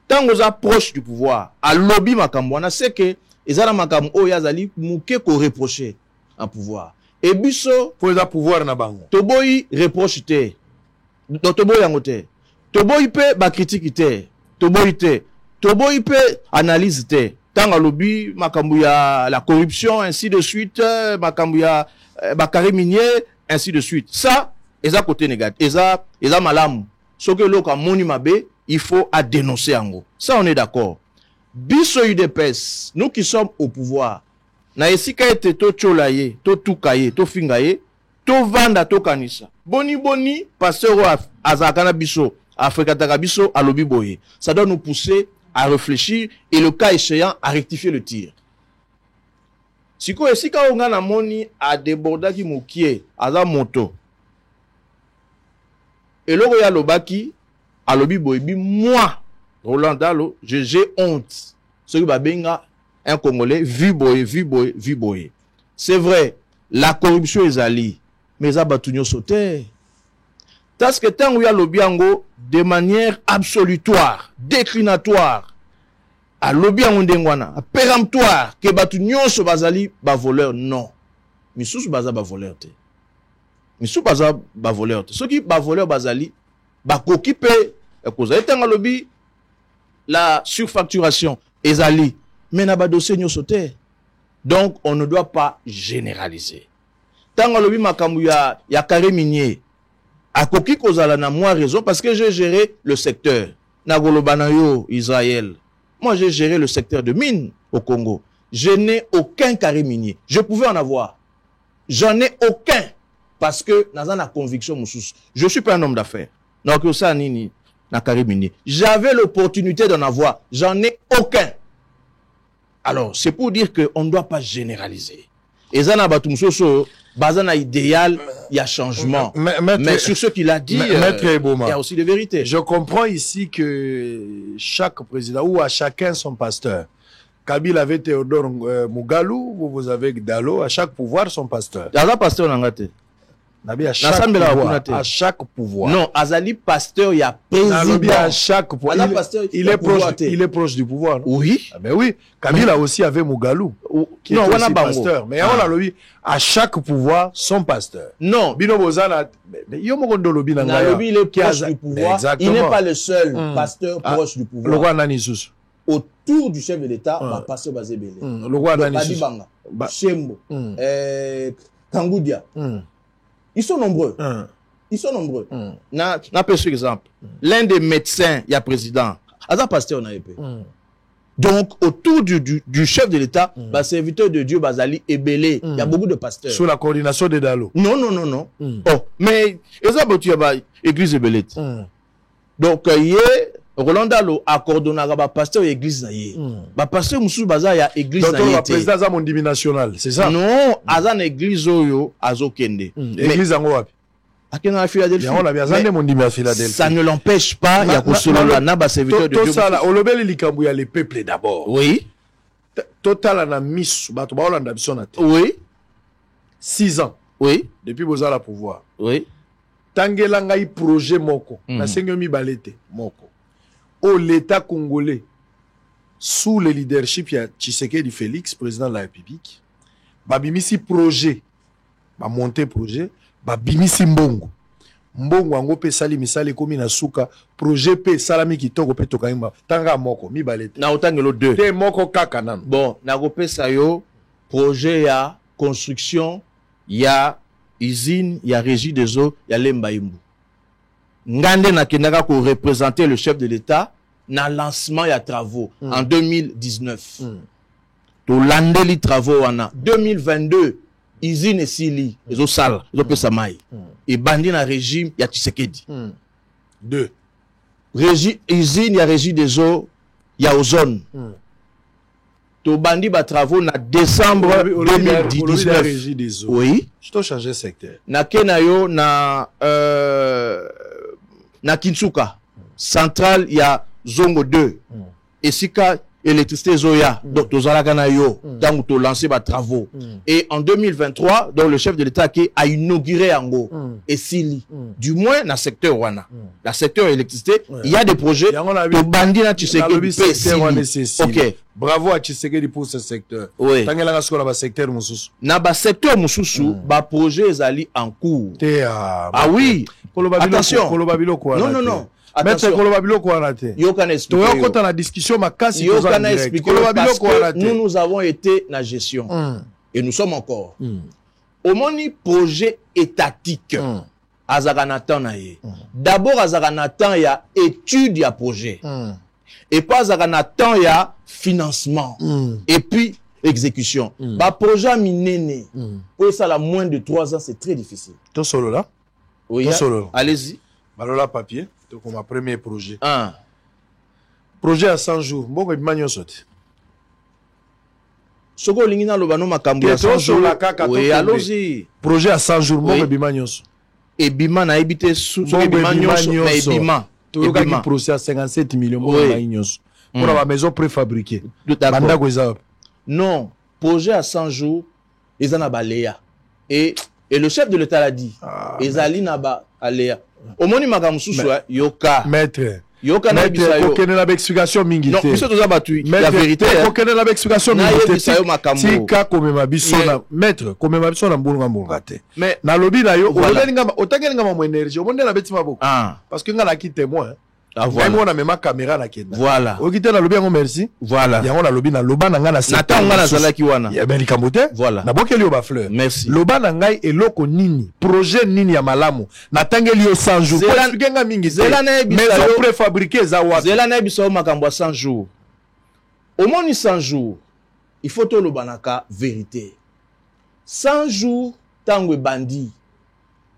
Tant qu'on est proche du pouvoir, à lobby makambo, on sait que ezala makambo o yazali muke ko reprocher un pouvoir. Et biso
pour le pouvoir na bango.
Toboyi reproche te. Donc toboyi yangote. Toboyi pe ba critique te. Toboyi te. Toboyi pe analyse te. Tant lobby makambo ya la corruption ainsi de suite, makambo ya bakari minier ainsi de suite. Ça eza côté négatif. Eza malamu. Ce que loka moni mabe, il faut à dénoncer en gros. Ça on est d'accord. Biso UDPS, nous qui sommes au pouvoir, na esika ete to cholaye, to tukaye, to fingaye, to vanda to kanisa. Boni, pasteur azakana biso, Afrikataka biso, alobi boye. Ça doit nous pousser à réfléchir et le cas échéant à rectifier le tir. Siko esika onga na moni a débordaki mukie, aza moto. Et le roya lobaki, alobi boye, moi, Roland Dalo, j'ai honte. Ce qui va benga un Congolais, vu boye. C'est vrai, la corruption est ali, mais ça batunyo sauter. Parce que tant où y a l'obiango, de manière absolutoire, déclinatoire, à l'obiango ndengwana, péremptoire, que batunyo so bazali ba voleur, non. Mais sous baza ba voleur te. Mais sous baza ba voleur te. Ce qui ba voleur bazali, ba kokipe, cause étant lobby, la surfacturation, ezali. Mais n'a pas dossier nyo sauté. Donc, on ne doit pas généraliser. Tant que l'objet makambu ya carré minier, à koki kozala na moi raison, parce que j'ai géré le secteur. Na golobanayo, Israël. Moi, j'ai géré le secteur de mine au Congo. Je n'ai aucun carré minier. Je pouvais en avoir. J'en ai aucun. Parce que, dans la conviction, je suis pas un homme d'affaires. Donc, ça, nini, na carré minier. J'avais l'opportunité d'en avoir. J'en ai aucun. Alors, c'est pour dire qu'on ne doit pas généraliser. Et ça, bazana idéal, il y a changement. Mais sur ce qu'il a dit, il y a aussi des vérités.
Je comprends ici que chaque président, ou à chacun son pasteur. Kabila avait Théodore Mugalou, vous avez Dalo, à chaque pouvoir son pasteur.
Il y a un pasteur dans la tête.
À chaque pouvoir.
Non, Azali pasteur, il y a président.
À chaque pouvoir. Il est proche du pouvoir. Non?
Oui.
Ah ben oui. Kabila aussi avait Mugalou. Qui non, est aussi pasteur. Mais on a lobby. À chaque pouvoir, son pasteur.
Non.
Bino Bozana. Mais il
est proche du pouvoir. Il n'est pas le seul pasteur proche du pouvoir.
Le roi Nani
Autour du chef de l'État, pasteur Bazébélé.
Le roi Nani
Badibanga. Chembo. Kangoudia. Ils sont nombreux. Ils sont nombreux. Na per exemple. L'un des médecins, il y a président. Aza pasteur na épée. Donc, autour du chef de l'État, serviteur de Dieu, Bazali, Ebélé, il y a beaucoup de pasteurs.
Sous la coordination de Dalo.
Non. Oh, mais, Eza Botu Yaba, église Ebélé. Donc, Roland Dalo accordonnera ba pasteur église na ye. Ba pasteur musu baza ya église na ye.
Donc le président za mondimi national, c'est ça?
Non, aza na église oyo azokende.
Église yango wapi?
Akena na Philadelphie.
On a bien zande mondimi à Philadelphie.
Ça ne l'empêche pas ya kosolola na ba serviteur de Dieu.
To sala olobeli likambu ya le peuple d'abord.
Oui.
Total na misu bato ba olanda biso na te.
Oui.
6 ans.
Oui.
Depuis bozala pouvoir.
Oui.
Tangela ngai projet moko na sengo mibalete moko. Au l'État congolais, sous le leadership de Tshisekedi Félix, président de la République, babimisi projet, ba monter projet, babimisi mbongo. Mbongo ango pe sali misali komi na suka, projet pe salami kitoko pe tokaimba, tanga moko, mi balete.
Na otangelo 2.
Te moko kaka nan.
Bon, na gope sayo, projet ya construction, ya usine, ya régie des eaux, ya lemba imbu. Ngande na kendaka ko représenter le chef de l'État na lancement ya travaux en 2019. To landeli travaux wana 2022 usine esili ezo sala ezo pesa mai et bandi na régime ya Tshisekedi.
2
usine ya régie des eaux ya ozone. To bandi ba travaux na décembre 2019. Oui,
je t'ai changé secteur.
Na kenayo na na Kinsuka, centrale ya Zongo 2. Et sika électricité zoya, donc tozalaka yo, tant to lancer ba travaux. Et en 2023, donc le chef de l'État qui a inauguré Ango et Sili, du moins dans le secteur wana. Dans le secteur électricité, il y a des projets to bandi na Tshisekedi. OK.
Bravo à Tshisekedi pour ce secteur.
Oui.
Tangela ngasko na ba secteur mususu.
Na ba secteur mususu, ba projet ezali en cours. Ah oui. Attention. Non, non, non.
Maître Kolobabilo Kouarate.
Yokana expliqué.
Tu as la discussion, ma casse.
Yokana expliqué. Parce que nous avons été dans la gestion. Et nous sommes encore. Au moni projet étatique. Azaganatan naye. D'abord, Azaganatan y a étude y a projet. Et pas Azaganatan y a financement. Et puis, exécution. Bah, projet minéné. Pour ça, la moins de 3 ans, c'est très difficile.
Ton solo là?
Oui, allez-y.
Balola papier, c'est comme un premier projet. Projet à 100 jours. Bon, il m'a sauté.
Soko lingina lobano makambu ya 100 jours. Oui, allons-y.
Projet à 100 jours. Bon, il m'a sauté.
Et Bima na habité sous Bima mais Bima.
Tu as un projet à 57 millions. Bon, pour la maison préfabriquée.
Non, projet à 100 jours, ils en ont baléa. Et le chef de l'État l'a dit. Ils allaient naba aléa. Au moni magamususu yoka.
Maître.
Yoka na bisayo.
Maître, aucune explication mingi.
Non, monsieur toza batu. La vérité.
Aucune explication mingi. Tika comme ma bisona. Maître, comme ma bisona mbulunga mbulungate. Mais na lobby na yo, otangenga ma énergie. O monde na betima beaucoup. Parce que nga na ki témoin. Voilà. Même on a même ma caméra na kenda.
Voilà.
Okite na lobby ngo merci.
Voilà.
Ya on a lobby na loba na nga na
sa. Nata nga na zala ki wana.
Ya ben likamote.
Voilà.
Na bokeli yo ba fleur.
Merci.
Loba na ngai eloko nini? Projet nini ya malamu? Na tangeli yo 100 jours. Ko expliquer nga mingi.
Zela na
mais ça préfabriqué za wapi?
Zela na biso makambo 100 jours. Au moins 100 jours. Il faut to lobanaka vérité. 100 jours tango bandi.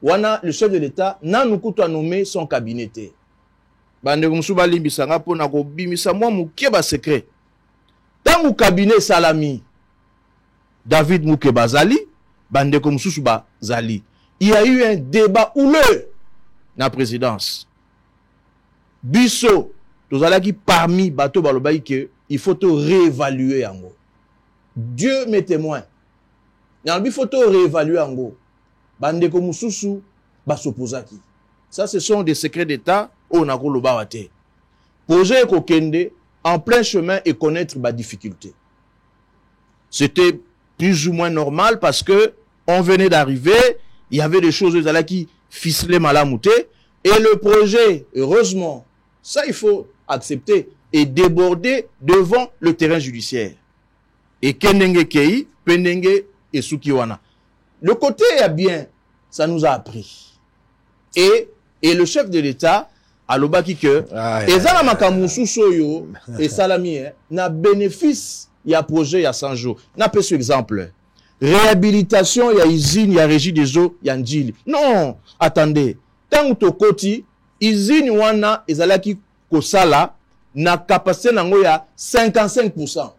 Wana le chef de l'État na nukuto a nommé son cabinet. Bande kumsuba limbisa ngapo na ko bimisa mwa muke ba secret. Tangu cabinet salami David Moukeba Zali, bande kumsusu ba Zali. Il y a eu un débat houleux na présidence. Biso tozalaki parmi bato balobai que il faut te réévaluer yango. Dieu m'est témoin. Il faut te réévaluer yango. Bande kumsusu ba s'opposaki. Ça ce sont des secrets d'État. Projet Kokende en plein chemin et connaître ma difficulté. C'était plus ou moins normal parce que on venait d'arriver, il y avait des choses qui ficelaient malamouté et le projet, heureusement, ça il faut accepter, est débordé devant le terrain judiciaire. Et Kendenge Kei, Pendenge et Sukiwana. Le côté est bien, ça nous a appris. Et le chef de l'État alobaki que ezala makamusu soyo et salami na bénéfice ya projet ya 100 jours na pe ce exemple réhabilitation ya usine ya régie des eaux ya Njili non attendez tant to koti usine wana ezalaki kosala na capacité nango ya 55%.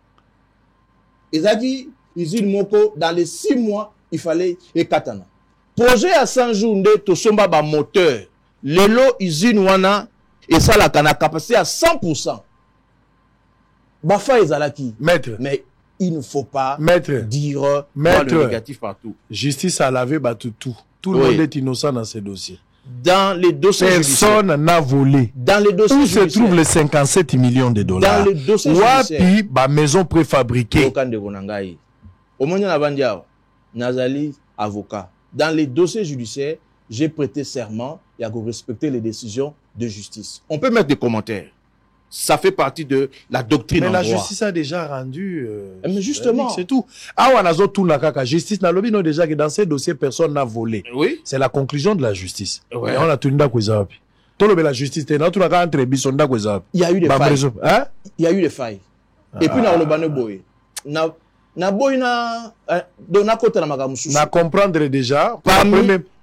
Ezaki usine moko dans les 6 mois il fallait ekatana. Projet à 100 jours de tosomba ba moteur. Lelo usine wana et ça la capacité à 100%. Bafa ezalaki.
Maître.
Mais il ne faut pas dire
le
négatif partout.
Justice a lavé tout. Tout le monde est innocent dans ces dossiers.
Dans les dossiers
personne n'a volé.
Dans les dossiers
où se trouvent les 57 millions de dollars?
Dans les dossiers
wapi ba maison préfabriquée.
Nazali avocat. Dans les dossiers judiciaires, j'ai prêté serment et à respecter les décisions de justice. On peut mettre des commentaires. Ça fait partie de la doctrine.
Mais
en
la
droit.
justice a déjà rendu.
Mais justement.
C'est tout. Ah, on a tout la justice n'a lobby non déjà que dans ces dossiers personne n'a volé.
Oui.
C'est la conclusion de la justice.
Ouais.
Et on a tout le monde tout le la justice t'es notre entre bisonda quoi.
Il y a eu des failles.
Hein?
Il y a eu des failles. Et puis dans le banne boy. Na boy na dona kota na makamusu.
Na comprendre déjà.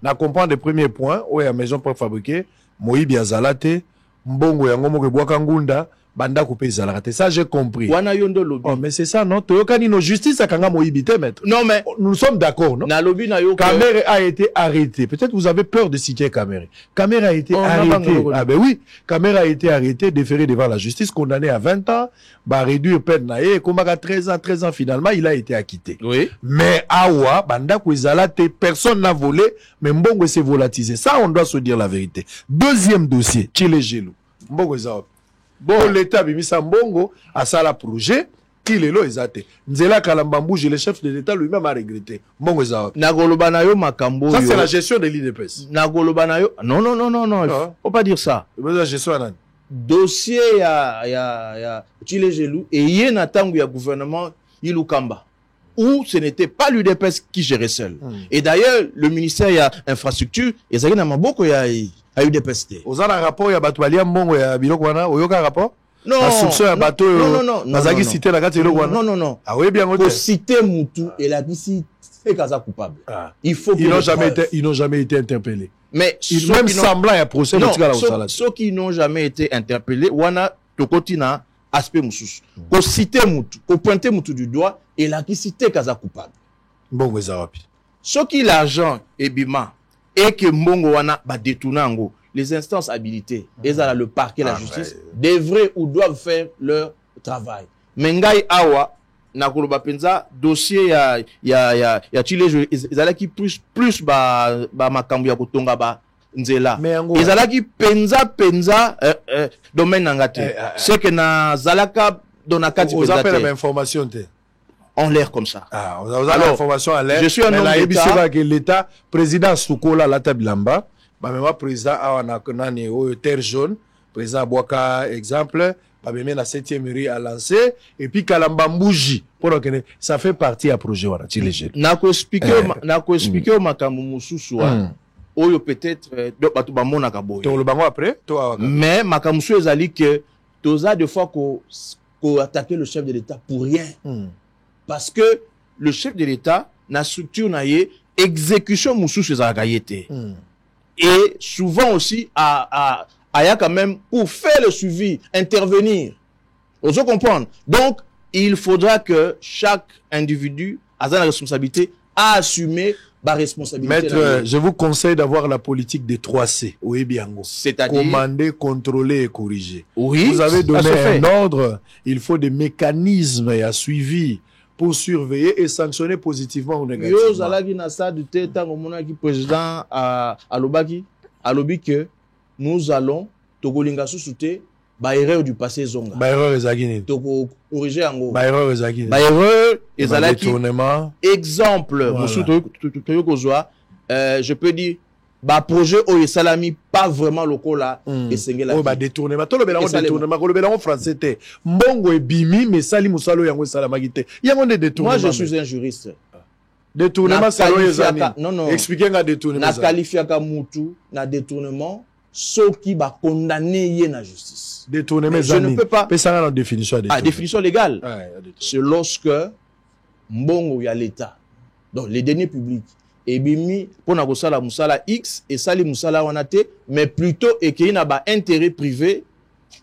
Na comprendre les premiers points où la maison préfabriquée Moïbi Azalate mbongo yango moko bwaka ngunda banda couper zalate. Ça j'ai compris.
Wana yondo lobby.
Oh mais c'est ça non toyokani no justice akanga Moïbi te maître.
Non mais
nous sommes d'accord non.
Na lobby na yo
Kamere a été arrêté. Peut-être vous avez peur de citer Kamere. Kamere a été arrêté. Ah ben oui, Kamere a été arrêté, déféré devant la justice, condamné à 20 ans, bah réduire peine na ye, comme à 13 ans finalement, il a été acquitté.
Oui.
Mais awa banda zalate, personne n'a volé, mais mbongo s'est volatilisé. Ça on doit se dire la vérité. Deuxième dossier, Chile Gelou. Mbongo za bon, l'État bimisa mbongo a ça la projet qu'il est là ezate. Nzela Kalambambouji, le chef de l'État lui-même a regretté. Mbongo za.
Nagoloba na yo makambo yo.
Ça c'est la gestion de l'IDPS.
Nagoloba na yo. Non, faut pas dire ça.
La gestion nan.
Dossier ya Chile Gelou et yé na tangu ya gouvernement Ilukamba où ce n'était pas l'UDPS qui gérait seul. Et d'ailleurs le ministère ya infrastructure ezaki na maboko ya UDPS.
Aux rapport ya bato balia mbongo ya biloko wana oyoka rapport?
Non.
La soupçon ya bato bazaki cité la carte eloko wana.
Non.
Ah oui bien
pour citer Moutou et la ici c'est kaza coupable. Il faut
ils n'ont jamais été interpellés.
Mais
même semblant ya procès
ceux qui n'ont jamais été interpellés wana tokotina aspect mususu. Pour citer Moutou, pour pointer Moutou du doigt et la qui cité kaza coupable.
Mbongo ezawapi.
Ce qui l'argent et bima et que mbongo wana ba détournango les instances habilitées et ça le parquet la justice devraient ou doivent faire leur travail. Mengai awa na koloba penza dossier ya Chile ezala ki plus ba makambo ya kotonga ba nzela ezala ki penza domaine ngate c'est que na zalaka donakati
vous appelez l'information te
en l'air comme ça.
Ah, vous avez l'information en l'air.
Je suis un homme d'État.
Que l'État, président Soukola Latabilamba, même président Awanaknani au Terre Jaune, président Boaka, exemple, même la 7e rue a lancé, et puis Kalamba Mbouji, pour que ça fait partie à projet.
Nako expliquer au Makambu Moussoussoua, oyo peut-être, batu bamona kaboy.
To le bango après,
mais Makambu ezali que, toza de fois qu'on attaqué le chef de l'État pour rien. Parce que le chef de l'État n'a structure naie exécution moussou chez Agayete. Et souvent aussi a quand même pour faire le suivi, intervenir. Vous comprenez? Donc, il faudra que chaque individu a sa responsabilité à assumer la responsabilité.
Maître, je vous conseille d'avoir la politique des 3C au Ebiango.
C'est-à-dire
commander, contrôler et corriger.
Oui,
vous avez donné un ordre, il faut des mécanismes et un suivi pour surveiller et sanctionner positivement ou négativement.
Yo zalagi na sa de tête tant mon qui président à Lobaki a lobby que nous allons togolinga sousouté ba erreur du passé zonga.
Ba erreur ezagini.
Toko corriger ango.
Ba erreur ezagini.
Ba erreur ezalaki. Exemple, musu toyo kozwa je peux dire ba projet o salami pas vraiment lokola et sengela.
Oh ba détournement. To lobela on détournement, ko lobela en français te. Mbongo ebimi mais sali musalo yango salamaki te. Yango de détournement.
Moi je suis un juriste.
Détournement salo ezani.
Non.
Expliquez nga détournement.
Na qualifiaka mutu na détournement ceux qui ba condamner yé na justice.
Détournement
je ne peux pas.
Pesanga dans définition de détournement.
Définition légale. C'est lorsque mbongo ya l'État. Donc les deniers publics et bimi pour na musala X et sali musala wanate mais plutôt et qu'il y a ba intérêt privé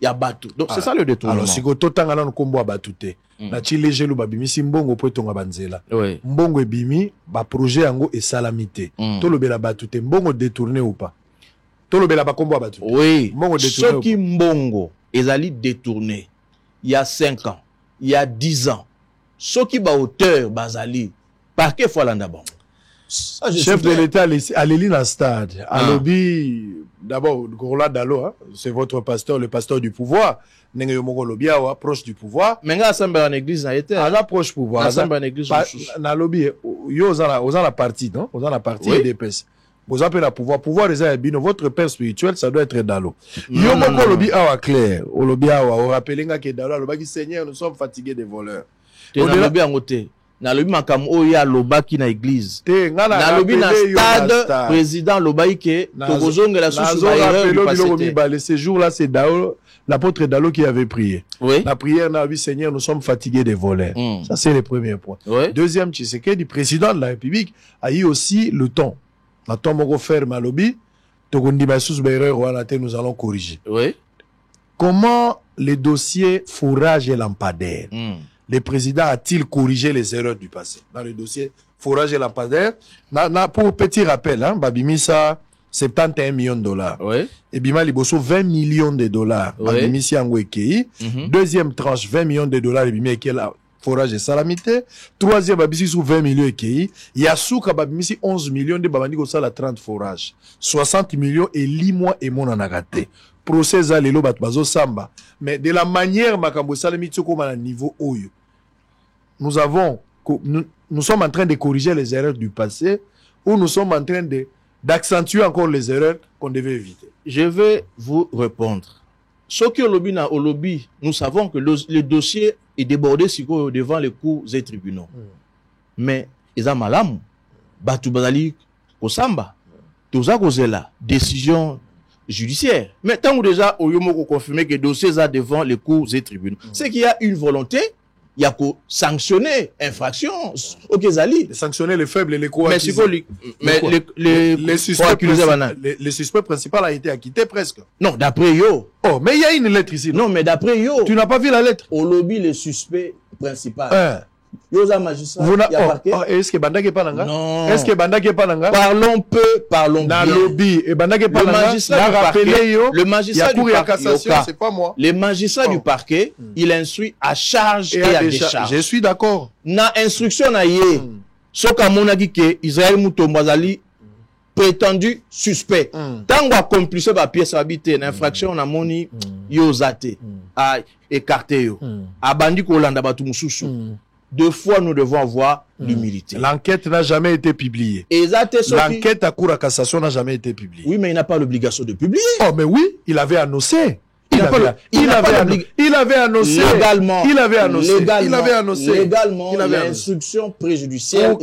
il y a Batou. Donc c'est ça le détournement.
Alors, si vous avez un combo à Batouté, na chile gelo babimi si mbongo po tonga banzela. Mbongo ebimi, ba projet yango et salamité. Tolo bela Batouté, mbongo détourné ou pas? Tolo bela ba combo à Batouté.
Oui.
Mbongo détourné.
Ce qui mbongo, ezali détourné. Il y a 5 ans, il y a 10 ans. Ce qui ba auteur bazali, par quel fois l'anda bon?
Chef de l'État à l'Élina Stade, à lobby, d'abord, Gorola Dalo, hein, c'est votre pasteur, le pasteur du pouvoir. Nenga Yomoko Lobiawa, proche du pouvoir.
Mais nga assemblée en église n'a été.
À la proche pouvoir.
Assemblée en église.
Na lobby, yo osa la partie, non? Osa la partie et des pèses. Vous appelez la pouvoir. Pouvoir les abino. Votre père spirituel, ça doit être Dalo. Yomoko Lobi awa clair. Au Lobiawa, au rappelenga que Dalo, le bagi Seigneur, nous sommes fatigués des voleurs.
Au Lobi en côté. Na lobi makam oya loba ki na église. Na lobi na stade président loba ike tokozongela sous erreur du passé.
Ce jour-là, c'est Dalo, l'apôtre Dalo qui avait prié.
Oui.
La prière n'a dit Seigneur, nous sommes fatigués des voleurs. Ça, c'est le premier point.
Oui.
Deuxième, Tshisekedi, président de la République, a eu aussi le temps. La temps moko faire ma lobby, tokondima sous erreur nous allons corriger.
Oui.
Comment les dossiers fourrage et lampadaire le président a-t-il corrigé les erreurs du passé? Dans le dossier forage et lampadaire, pour petit rappel, hein, Babimisa, 71 millions de dollars.
Oui.
Et Bima Liboso, 20 millions de dollars.
Oui.
Babimisi Angwekei. Deuxième tranche, 20 millions de dollars. Et Bima Ekei, forage et salamité. Troisième, Babimisi sous 20 millions Ekei. Yasuka Babimisi, 11 millions de Babandiko Sala 30 forages. 60 millions et 10 mois et mon anagate. Procès à l'élo Batbazo Samba. Mais de la manière, Makambo Salamito, comme à niveau Oyo. Nous sommes en train de corriger les erreurs du passé ou nous sommes en train d'accentuer encore les erreurs qu'on devait éviter.
Je vais vous répondre. Ce qui est au lobby, nous savons que le dossier est débordé devant les cours et tribunaux. Mais, ils ont malam, Batu Bazali, Kosamba, Toza Kozela, décision judiciaire. Mais tant que déjà, Oyomoko confirmé que le dossier est devant les cours et tribunaux, c'est qu'il y a une volonté. Il y a qu'à sanctionner infraction. Ok, Zali.
Sanctionner les faibles et les co-accusés.
Mais les
suspects principaux a été acquitté presque.
Non, d'après yo.
Oh, mais il y a une lettre ici.
Non, mais d'après yo.
Tu n'as pas vu la lettre?
Au lobby, le suspect principal. Yosa magistrat.
Est-ce que Banda n'est pas là?
Non.
Est-ce que Banda n'est pas là?
Parlons peu, parlons bien.
Dans le lobby. Et Banda n'est pas là.
Le magistrat du parquet.
C'est pas moi.
Le magistrat du parquet, il instruit à charge et à décharge.
Je suis d'accord.
Na instruction na ye. Soka monaki ke Israël Mutombazali prétendu suspect. Tant qu'on a complice ba pièce habité, l'infraction na moni yo zate. A écarté yo. A bandi ko landa batu mususu. 2 fois, nous devons avoir l'humilité.
L'enquête n'a jamais été publiée. L'enquête à cour à cassation n'a jamais été publiée.
Oui, mais il n'a pas l'obligation de publier.
Oh, mais oui, il avait annoncé. Il avait annoncé.
Légalement.
Il avait annoncé.
Légalement, l'instruction préjudicielle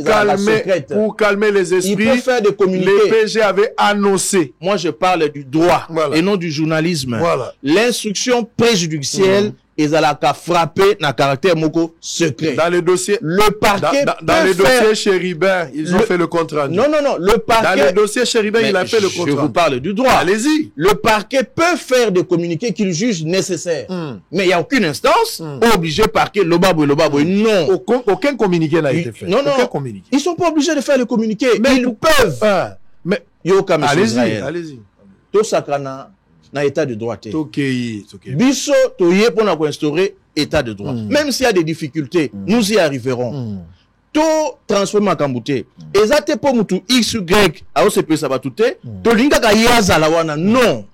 pour calmer les esprits.
Il peut faire des communiqués.
Le PG avait annoncé.
Moi, je parle du droit et non du journalisme.
Voilà.
L'instruction préjudicielle ils allaient frapper dans caractère moko secret.
Dans le dossier,
le parquet
dans le dossier Chéribin, ils ont fait le compte rendu.
Non, le parquet.
Dans le dossier Chéribin, il a fait le compte rendu.
Je vous parle du droit.
Allez-y.
Le parquet peut faire des communiqués qu'il juge nécessaires. Mais il n'y a aucune instance obligée parquet lobabo. Non.
Aucun communiqué n'a été fait.
Non. Ils ne sont pas obligés de faire le communiqué. Mais ils peuvent.
Mais allez-y.
Tout ça dans l'état de droit.
Biso
toye pour instaurer état de droit. Même s'il y a des difficultés, nous y arriverons. Tout transformer en kambouté. Ezate pour mutu X Y a OCP sabatouté. To linga ka yaza la wana non.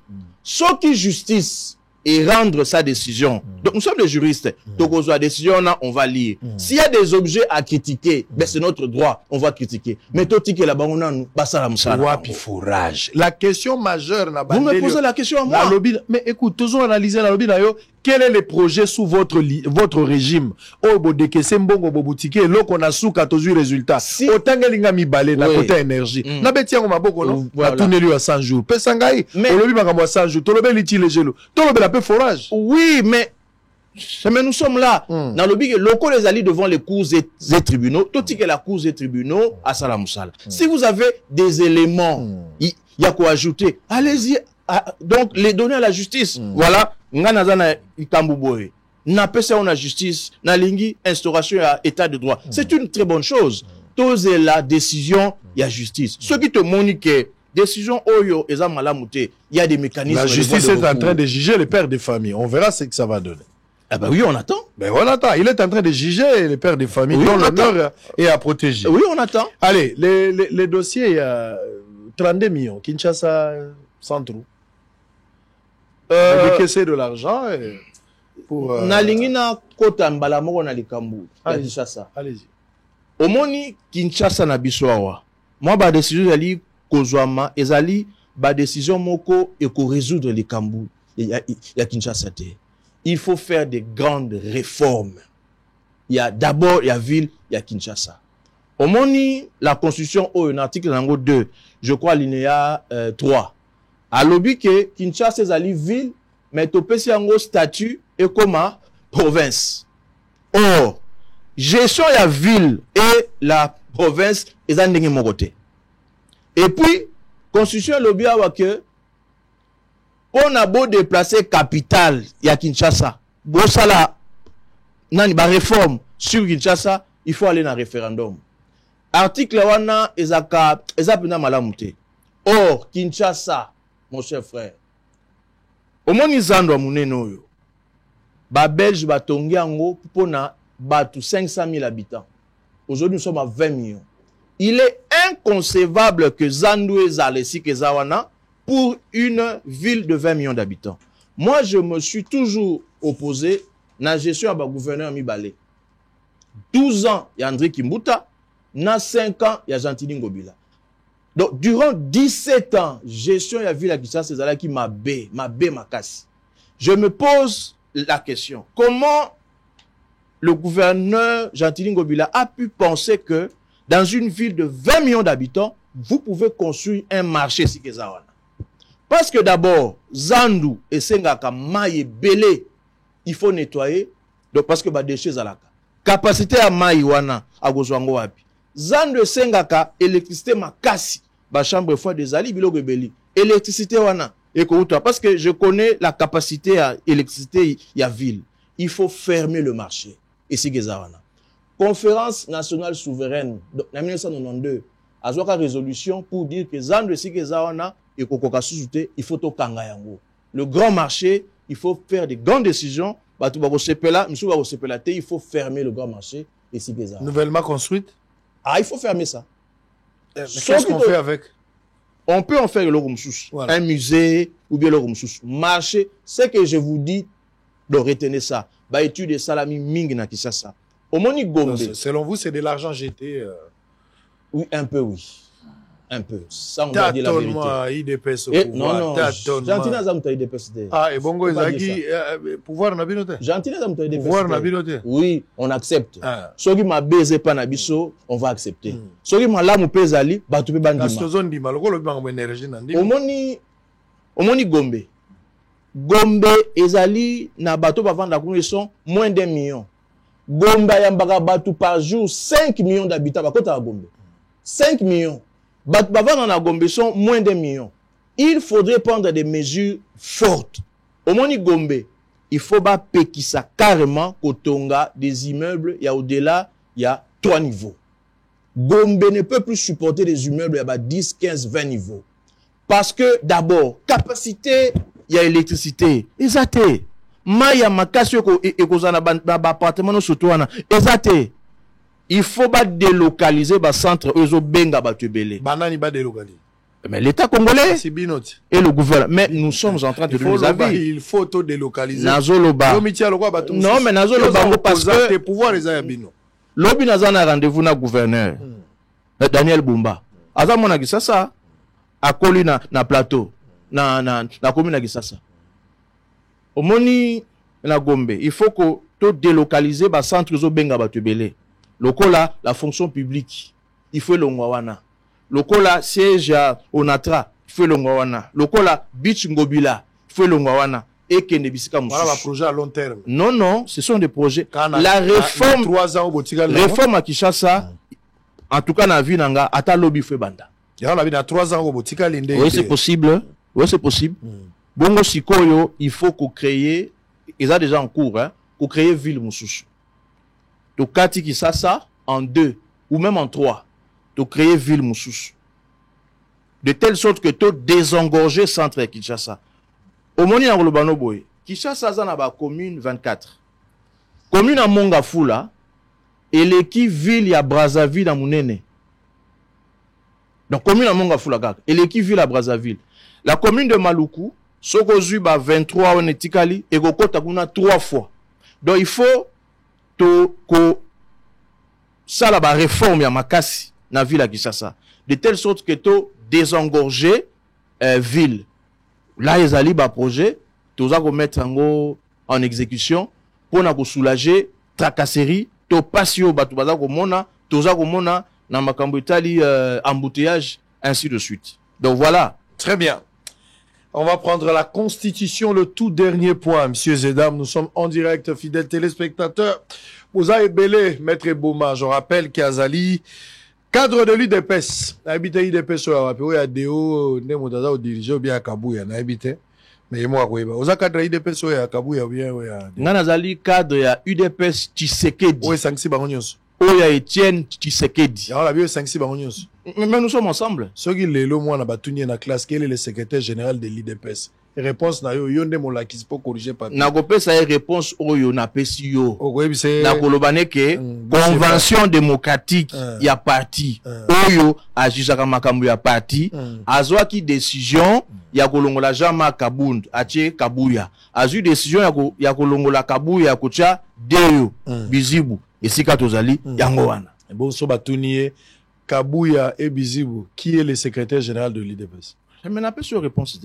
Ce qui justice et rendre sa décision. Donc nous sommes des juristes. Donc on a décision on va lire. S'il y a des objets à critiquer, ben c'est notre droit, on va critiquer. Mais tout que là-bas on a nous basala musala.
Forage. La question majeure n'a pas.
Vous me posez la question à moi.
Mais écoute, toujours analyser la lobby d'ailleurs. Quel est le projet sous votre régime? Oh bodeke sembongo bobutike lo kona suka tozu résultat. Otangelinga mibale na côté énergie. Na betia ngoma boko no. Na tuneli à 100 jours. Pesangai. Olobi makambo à 100 jours. Tolobe litile gelo. Tolobe la peu forage.
Oui, mais nous sommes là. Dans le but, locaux les alliés devant les cours et tribunaux. Tout ce que la cour et tribunaux à Salamoussala. Si vous avez des éléments, il y a quoi ajouter. Allez-y. Donc, les donner à la justice. Voilà. nga nazana ikambu boye na pesa on a justice na lingi instauration à état de droit. C'est une très bonne chose. Tous la décision il y a justice. Ceux qui te moniquent décision oyo eza malamu te, il y a des mécanismes.
La justice est en train de juger les pères de famille. On verra ce que ça va donner.
Ah ben oui, on attend.
Ben on attend. Il est en train de juger les pères de famille dont l'honneur est à protéger.
Oui, on attend.
Allez, les dossiers, il y a 32 millions. Kinshasa, sans trou. Décaisser de l'argent pour...
Nalingi na kota mbala moko na likambu. Kinshasa.
Allez-y.
Omoni Kinshasa na biso awa. Moi, ba décision yali kozwama, ezali ba décision moko et ko résoudre likambu. Ya Kinshasa te. Il faut faire des grandes réformes. Il y a d'abord la ville, il y a Kinshasa. Au moni, la constitution, un article 2, je crois, alinéa 3. À l'objet que Kinshasa est une ville, mais au PC un statut et comme province. Or, gestion de la ville et la province est un de mon côté. Et puis, constitution l'objet que on a beau déplacer capitale ya Kinshasa. Bon ça là, nani ba réforme sur Kinshasa, il faut aller dans référendum. Article wana ezaka ezapena malamute. Or Kinshasa, mon cher frère. Omoni zando muneno yo. Ba Belge ba tongi yango pona batu 500 000 habitants. Aujourd'hui nous sommes à 20 millions. Il est inconcevable que Zandou ezalesi ke zawana pour une ville de 20 millions d'habitants. Moi, je me suis toujours opposé à la gestion à gouverneur Mibale. 12 ans, il y a André Kimbuta. Dans 5 ans, il y a Gentili Ngobila. Donc, durant 17 ans, gestion de la ville à Kinshasa, c'est là qui m'a cassé. Je me pose la question. Comment le gouverneur Gentili Ngobila a pu penser que dans une ville de 20 millions d'habitants, vous pouvez construire un marché si Kezawana? Parce que d'abord, Zandu et Sengaka maïe belé, il faut nettoyer. Donc parce que bah déchets zalaka. Capacité à maï wana à gozwango wapi. Zandu et Sengaka électricité makasi. Ba chambre fois des ali biloko beli. Électricité wana ekouta parce que je connais la capacité à électricité ya ville. Il faut fermer le marché. Et si Gezawana. Conférence nationale souveraine en 1992 a une résolution pour dire que Zandu et Gezawana et il faut au Kangayango. Le grand marché, il faut faire des grandes décisions. Il faut fermer le grand marché. Et si
nouvellement construite?
Ah, il faut fermer ça.
Qu'est-ce qu'on fait avec?
On peut en faire un musée ou bien le marché. C'est que je vous dis de retenir ça. Bah, étude de salami ming na Kinshasa. Au Moni Gombe.
Selon vous, c'est de l'argent jeté?
Oui, un peu, oui. Un peu. Ça, on va dire la vérité. Non, Gentil Azamta IDPS.
Ah, et Bongo Ezaki, pouvoir n'a pas
Gentil Azamta IDPS.
Pouvoir n'a pas.
Oui, on accepte. Ceux qui m'a baisé pas nabiso, on va accepter. Ceux qui m'a là mon pesali, bah tu peux bandima.
Castozone di maloko le bango énergie nandi.
Omoni Gombe. Gombe ezali na bateau ba vendre la connexion moins d'1 million. Gombe yambaka bateau par jour 5 millions d'habitants ba kota Gombe. 5 millions. Bavant dans Gombe sont moins d'1 million. Il faudrait prendre des mesures fortes. Au Moni Gombe, il faut pas pékissa carrément Kotonga des immeubles. Il y a au-delà, il y a 3 niveaux. Gombe ne peut plus supporter des immeubles, il y a 10, 15, 20 niveaux. Parce que d'abord, capacité, il y a électricité. Exacté. Maya makasio et kozana appartement surtout exacté. Il faut pas délocaliser le centre Ezo Benga Batubele.
Banani ba délocaliser.
Mais l'État congolais et le gouvernement. Mais nous sommes en train de nous avis.
Il faut tout délocaliser.
Nazoloba. Non, mais Nazoloba parce que
tes pouvoirs les ayabino.
Lobi nazana rendez-vous na gouverneur. Daniel Bumba. Aza mona Kisasa akoli na plateau na commune na Kisasa. Omoni na Gombe, il faut que tout délocaliser le centre Ezo Benga Batubele. Lokola, la fonction publique, il faut le Ngwawana. Lokola, siège à Onatra, il faut le Ngwawana. Lokola, Beach Ngobila, il faut le Ngwawana. Et Kendebisika Moussou.
Voilà un projet à long terme.
Non, non, ce sont des projets. La réforme, réforme à Kinshasa, en tout cas, dans la vie, Nanga, Ata Lobby fait Banda.
Il y a 3 ans au Botika Linde.
Oui, c'est possible. Oui, c'est possible. Bongo Sikoyo, il faut qu'on crée, ils ont déjà en cours, hein, qu'on crée ville Moussouchou. Donc, Kati Kisasa, en 2, ou même en 3, de créer ville Moussouchou. De telle sorte que tu désengorger centre Kinshasa. Au Moni en Rolobano Boy, Kinshasa, ça n'a pas commune 24. Commune à Mongafula, et l'équipe ville, il y a Brazzaville à Mounene. Donc, commune à Mongafula, et l'équipe ville à Brazzaville. La commune de Maluku, Sokozui, 23 en Etikali, et Gokota, 3 fois. Donc, il faut que ça, la réforme, ya makasi, na ville à Kinshasa. De telle sorte que tu désengorger ville. Là, ils allaient ba projet, tu vas mettre en exécution pour soulager tracasserie, to passio batu baza ko mona, to za ko mona na makambo itali embouteillage ainsi de suite. Donc voilà.
Très bien. On va prendre la Constitution, le tout dernier point, messieurs et dames. Nous sommes en direct, fidèles téléspectateurs. Oza Ebele, Maître Boma, je rappelle qu'Azali, cadre de l'UDPS, habité l'UDPS, il y a des hauts, ne moutaza au dirigeant, bien à Kabouya, n'habité. Mais moi, oui, Oza cadre de l'UDPS, il y a Kabouya, bien, oui.
Nanazali, cadre, il y a UDPS Tshisekedi.
Oui, 5-6 baronios.
Il y a Etienne Tshisekedi.
Il y a 5-6 baronios.
Mais nous sommes ensemble.
Ce qui est le moi, na batuni na classe, quel est le secrétaire général de l'IDPS? Réponse na yo, yonde mon la qui se peut corriger pas.
Na gope sa réponse oyo na pesi yo.
C'est
na kolobane ke convention démocratique ya parti oyo ajisaka makambo ya parti azwa ki décision ya kolongola Jean Kabund atie Kabuya. Azu décision ya kolongola Kabuya ya kocha deyo bizibu esika tozali yango wana.
Bon so batuni Kabuya et Bizibu, qui est le secrétaire général de l'IDPS?
Je me n'appelle sur réponse.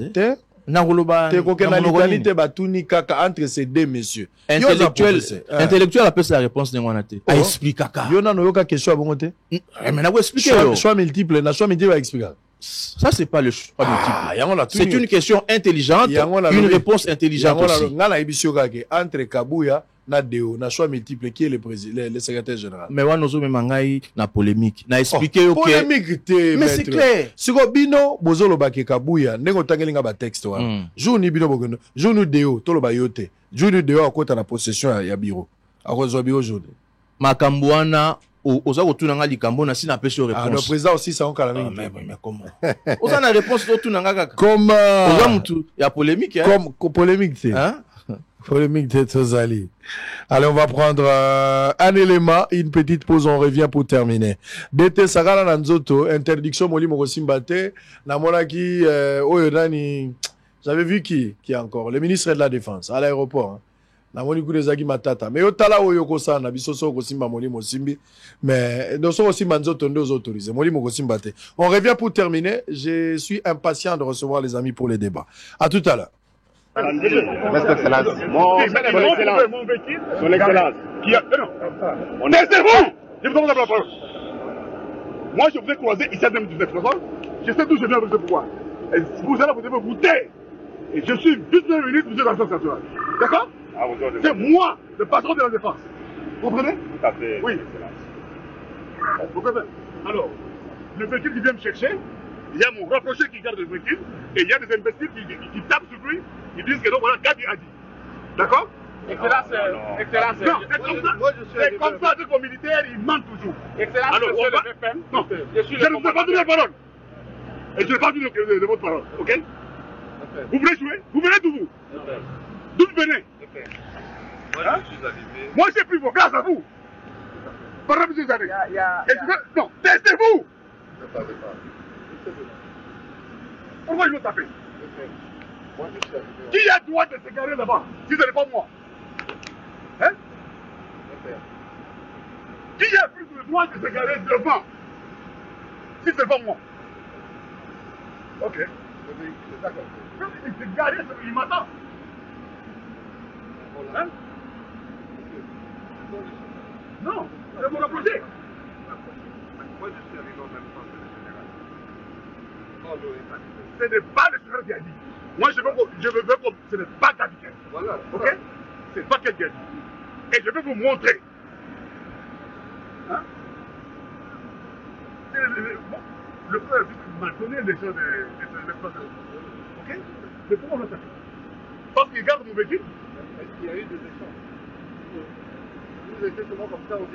Entre ces deux messieurs.
Intellectuel appelle sa réponse de mon athée. Explique kaka.
Yo na no yoka question abongote.
Mais na expliquer.
Choix multiple, na choix multiple va expliquer.
Ça c'est pas le choix multiple. C'est une question intelligente, une réponse intelligente aussi.
Ngana ebisio kake entre Kabuya na Deo, na choix multiple qui est le président, le secrétaire général.
Mais wa nozo memangai na polémique. Na expliquer OK.
Polémique te.
Mais c'est clair.
Siko bino bozolo bake Kabuya, ndengo tangelinga ba texte wa. Jour ni bino bogono, jour nu Deo tolo ba yote. Jour nu Deo akota na possession ya bureau. Akozwa bureau aujourd'hui.
Makambuana oza kotunanga likambo na sina pesi réponse.
Ah, le président aussi ça on kala mingi.
Mais comment? Oza na réponse to tunanga kaka.
Comme
oza mutu ya polémique hein.
Comme polémique te.
Hein?
Polémique de Tozali. Allez, on va prendre un élément, une petite pause, on revient pour terminer. Dete Sagala Nanzoto, interdiction Moli Mokosimbate, Namonaki, Oyodani, j'avais vu qui encore? Le ministre de la Défense, à l'aéroport. Hein. Namoni Koudezagi Matata. Mais Otala Oyoko-san, Nabisoso Kosimba Moli Mosimbi, mais Doso Osimba Nzoto Ndoz autorisé, Moli Mokosimbate. On revient pour terminer. Je suis impatient de recevoir les amis pour les débats. À tout à l'heure.
Votre Excellence. Son Excellence. Qui a... Non. On est bon. Je vous donne la parole. Moi, je vous ai croisé ici à 2019. Je sais d'où je viens avec ce pouvoir. Et vous allez vous devez vous taire. Et je suis vice-premier ministre de l'Agence nationale. D'accord? C'est moi, le patron de la défense. Vous comprenez? Tout à fait. Oui. Vous comprenez? Alors, le véhicule qui vient me chercher, il y a mon rapproché qui garde le véhicule, et il y a des imbéciles qui tapent sur lui, qui disent que non, voilà, Gabi a dit. D'accord? Excellence, excellence. Non, c'est comme ça que vos militaires, ils mentent toujours. Excellence, alors, monsieur le VPM. Non, je ne sais pas donner la parole. Et je ne vais pas donner de votre parole, ok? Vous voulez jouer? Vous venez d'où vous? D'où vous venez? Hein? Moi, j'ai pris vos grâces à vous. Pendant plusieurs années. Non, testez-vous! Pourquoi ils m'ont tapé? Qui a le droit de se garer là-bas si ce n'est pas moi? Hein? Qui a plus le droit de se garer devant si ce n'est pas moi? Ok. C'est d'accord. Il s'est garé, il m'attend. Hein? Non, c'est mon approché. Moi, je suis arrivé en même temps que le général. Ce n'est pas le général qui a dit. Moi, je veux que ce n'est pas Gabi. Voilà. Ok? C'est pas quelqu'un qui a dit. Et je vais vous montrer. Hein? Le peuple m'a donné les gens de l'espace. Ok? Mais pourquoi on l'a tapé? Parce qu'il garde mon véhicule. Il y a eu des échanges. Vous étiez seulement comme ça, oui,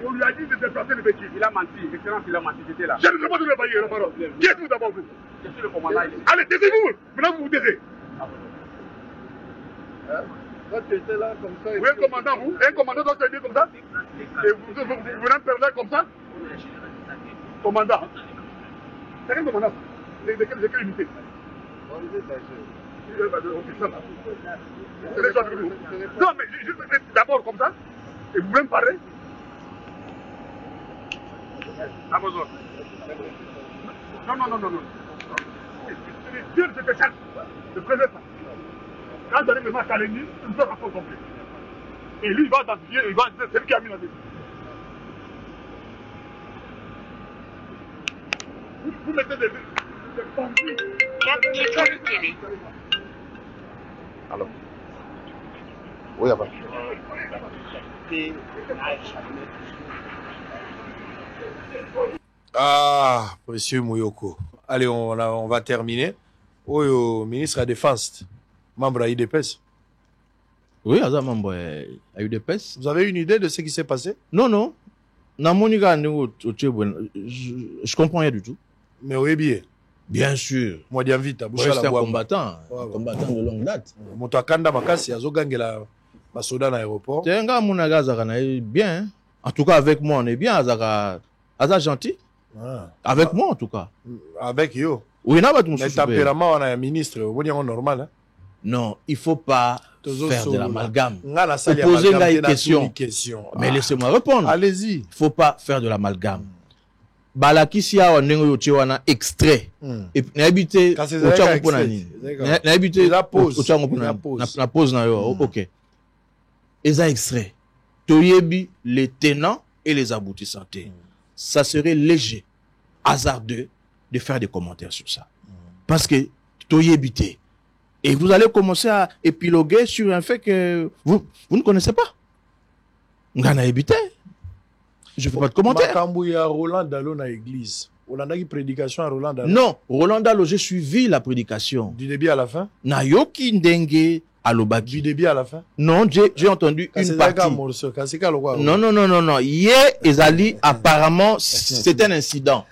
on lui a dit de déplacer le véhicule. Il a menti, excellence, il a menti, c'était là. Je ne sais pas de le bailler, la parole. Qui êtes-vous d'abord, vous? Je suis le commandant. Allez, taisez-vous. Maintenant, vous vous taisez. Toi, tu étais là comme ça. Oui, un commandant, vous? Un commandant doit se dire comme ça? Et vous venez me perdre comme ça? Commandant. C'est quel commandant? De quelle unité? Non, mais juste d'abord comme ça, et vous même parler. À vos ordres. Non. Dieu ne se fait chaque. Ne prenez pas. Quand vous allez me mettre à l'ennemi, il me fait rapport complet. Et lui, il va identifier, il va dire c'est lui qui a mis la décision. Vous mettez des bandits.
Alors. Oui, avant.
Ah, monsieur Mouyoko. Allez, on va terminer. Au ministre de la Défense, membre à UDPS.
Oui, à membre à UDPS.
Vous avez une idée de ce qui s'est passé?
Non. Je comprends rien du tout.
Mais oui, bien
sûr.
Moi, je vite.
C'est un combattant. Combattant de longue date.
Motakanda Makasi, Azogangela, Basoda à l'aéroport.
C'est un gars, mon agazara, bien. En tout cas, avec moi, on est bien. Azara gentil. Avec moi, en tout cas.
Avec yo.
Oui,
mais tempérament, on a un ministre, on est normal. Hein?
Non, il ne faut pas faire de l'amalgame.
Poser
une question. Mais laissez-moi répondre.
Allez-y.
Il ne faut pas faire de l'amalgame. Balakisia on a extrait. Et n'habité
la
pause OK. Ils ont extrait. Toyebi les tenants et les aboutissants. Ça serait léger, hasardeux de faire des commentaires sur ça. Parce que Toyebi et vous allez commencer à épiloguer sur un fait que vous ne connaissez pas. Ngana habité. Je ne fais pas de commentaire.
Roland Dalo dans l'église. On a une prédication à Roland Dalo.
Non, Roland Dalo, j'ai suivi la prédication.
Du début à la fin?
Nayoki Ndenge à l'Obaki.
Du début à la fin?
Non, j'ai entendu une partie. Non. Hier, Ezali, apparemment, c'est un incident.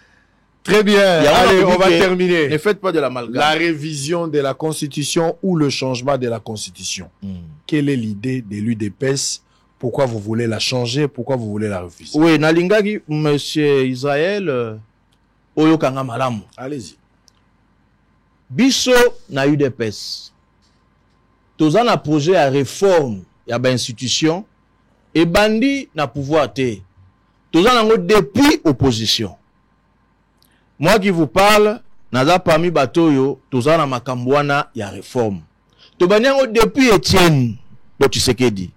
Très bien. Allez, on va terminer.
Ne faites pas de l'amalgame.
La révision de la Constitution ou le changement de la Constitution. Quelle est l'idée de l'UDPS? Pourquoi vous voulez la changer? Pourquoi vous voulez la refuser?
Oui, Nalingagi, monsieur Israël, Oyokanga Malamu.
Allez-y.
Biso na UDPS. Tous un projet à réforme, il y a une institution, et bandi na pouvoir te. Tous un depuis opposition. Moi qui vous parle, naza parmi batoyo, tous un makambouana, il y a réforme. Tous depuis Etienne, donc tu sais qu'est dit.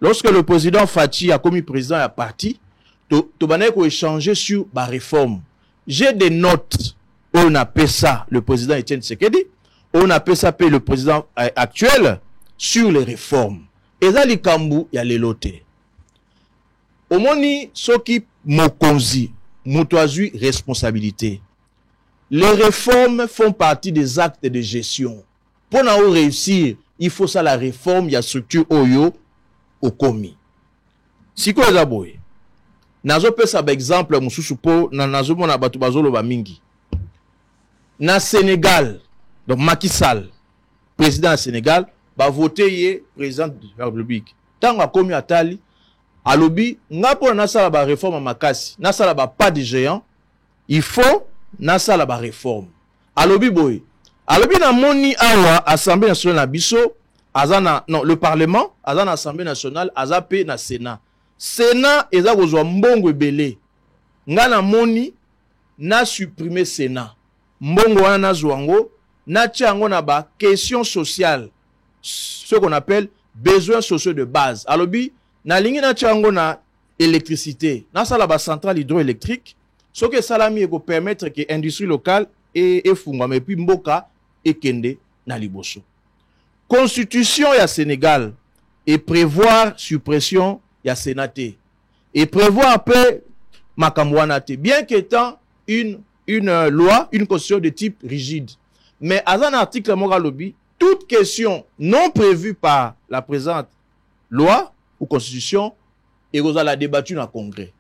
Lorsque le président Fachi a commis président à parti, Tobané a échangé sur la réforme. J'ai des notes. On appelle ça le président Etienne Tshisekedi. On appelle ça le président actuel sur les réformes. Et ça, les Kambou, il y a les lotés. Au moni, ce qui mokonzi, moutoazu responsabilité. Les réformes font partie des actes de gestion. Pour réussir, il faut ça la réforme, il y a structure Oyo. Au commis. Si quoi d'abord, nazo pesa par exemple mususu po na nazo mona batu bazolo ba mingi. Na Sénégal, donc Macky Sall, président du Sénégal, va voter président de la République. Tant a commis atali, alobi ngapo na sala ba réforme makasi, na sala ba pas de géant, il faut na sala ba réforme. Alobi boy. Alobi na moni awa Assemblée nationale na biso. Azana, non, le Parlement, Azana Assemblée nationale, Azapé na Sénat. Sénat, Eza kozwa mbongo ebele. Ngana moni, na supprimer Sénat. Mbongo wana na zwango, na tiango na ba question sociale. Ce qu'on appelle besoins sociaux de base. Alobi, na lingi na tiango na électricité. Na sala ba centrale hydroélectrique. Ce que salami eko permettre que industrie locale et fungwa, mais puis mboka et kende na liboso. Constitution ya Sénégal et prévoir suppression ya sénaté et prévoir peu makambouanate bien qu'étant une loi, une constitution de type rigide. Mais à un article moralobi, tout toute question non prévue par la présente loi ou constitution et vous allez débattre dans le Congrès.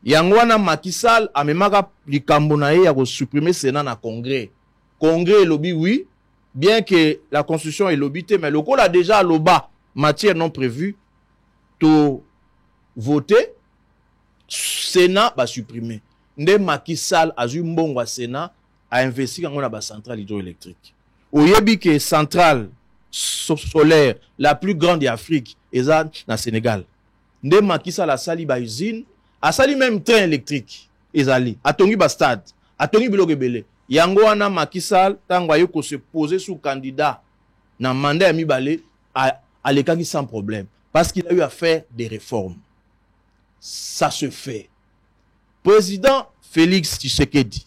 Yangwana Macky Sall a même likambo na ye ya ko supprimer Sénat na Congrès. Congrès lobby oui, bien que la constitution est lobbyté, mais le col a déjà loba matière non prévue to voter Sénat va supprimer. Nde Macky Sall a eu mbongo Sénat a investi dans la centrale hydroélectrique. Oyebi que centrale solaire la plus grande d'Afrique est dans Sénégal. Nde Macky Sall a sali ba usine, a sali même train électrique ezali, a tongi ba stade, a tongi biloko ebele. Yango wana Macky Sall tango ayo ko se poser sous candidat na mandat ya mibale a lekaki sans problème parce qu'il a eu à faire des réformes. Ça se fait. Président Félix Tshisekedi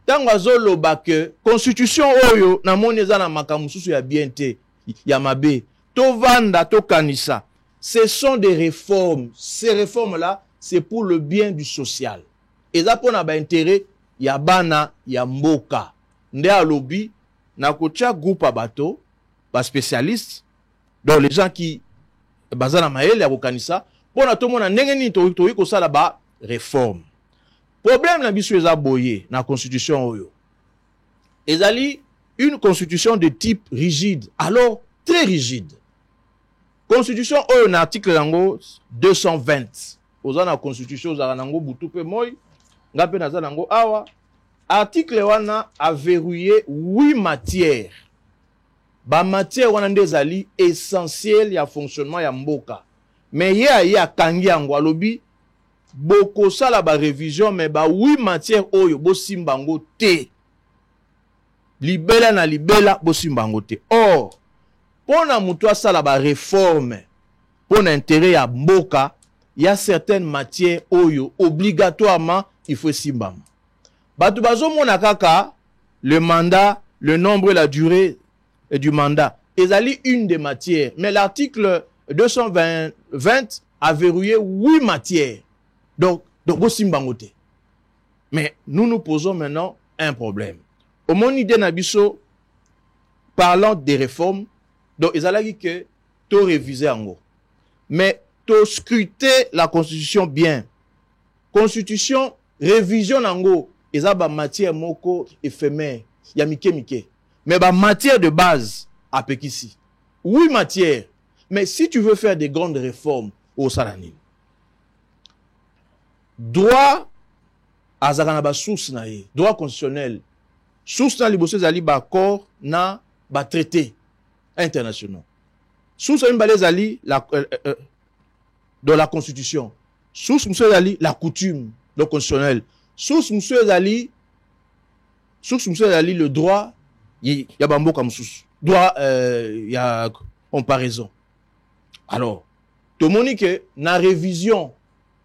tango azoloba que constitution oyo na moni eza na makambo susu ya bien te ya mabe to vanda to kanisa. Ce sont des réformes. Ces réformes-là, c'est pour le bien du social. Et ça, pour n'avoir intérêt, il y a bana, il y a mboka. Nde a lobby, na kocha groupe à bateau, ba spécialistes, donc les gens qui, bazana maël, ya kokanisa, pour na tout le monde, n'engeni tori ko sala ba réforme. Problème na biso eza boye, na constitution oyo. Ezali, une constitution de type rigide, alors très rigide. Constitution oyo na article nango 220. Oza na constitution oza nango butu pe moy, nga pe naza nango awa. Article wana a verrouillé 8 matières. Ba matière wana nde ezali essentiel ya fonctionnement ya mboka. Mais ye a kangi yango alobi boko sala ba révision mais ba 8 matières oyo bo simbango te. Libela na libela bo simbango te. Or pour na mutu asala ba réforme pour l'intérêt ya mboka, il y a certaines matières oyo obligatoirement il faut simbam. Batu bazo mona kaka le mandat, le nombre et la durée du mandat. Ezali une des matières, mais l'article 220 a verrouillé 8 matières. Donc bo simbangote. Mais nous nous posons maintenant un problème. Au mon idée nabiso parlant des réformes. Donc, ils ont dit que tu réviser en gros. Mais tu scruter la constitution bien. Constitution, révision en gros. Ils ont matière moko éphémère. Il y a mike. Mais matière de base, à Pekissi. Oui, matière. Mais si tu veux faire des grandes réformes au Salanine, droit à Zaganaba source nae, droit constitutionnel, source na libosse zali ba accord na ba traité internationaux. Sous une balise ali dans la constitution. Sous monsieur ali la coutume le constitutionnel. Sous monsieur ali le droit il y a bambo comme sous droit il y a comparaison. Alors tout le monde que na révision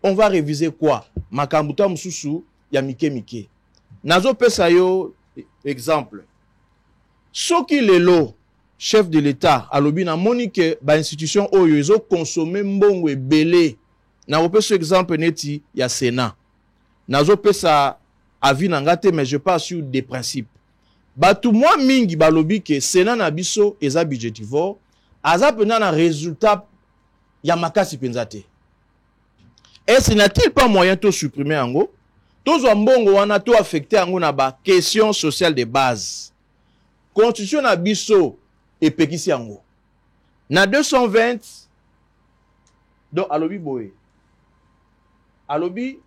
on va réviser quoi? Makambuta msusu ya mike. Nazo pesa yo exemple. Soki lelo chef de l'État, à l'obina monique, ba institution oyo, ils ont consommé mbongo belé. Na opé ce exemple neti, y a Sénat. Na opé ça, avis nangate, mais je parle sur des principes. Ba tout moi mingi ba lobi que Sénat na biso, eza budgetivore, aza pena na résultat, ya makasi penzate. Et ce n'a-t-il pas moyen de supprimer ango? Tozo mbongo wana to affecté ango na ba question sociale de base. Constitution na biso, et Pekissi yango. Na 220, donc alobi boye. Alobi,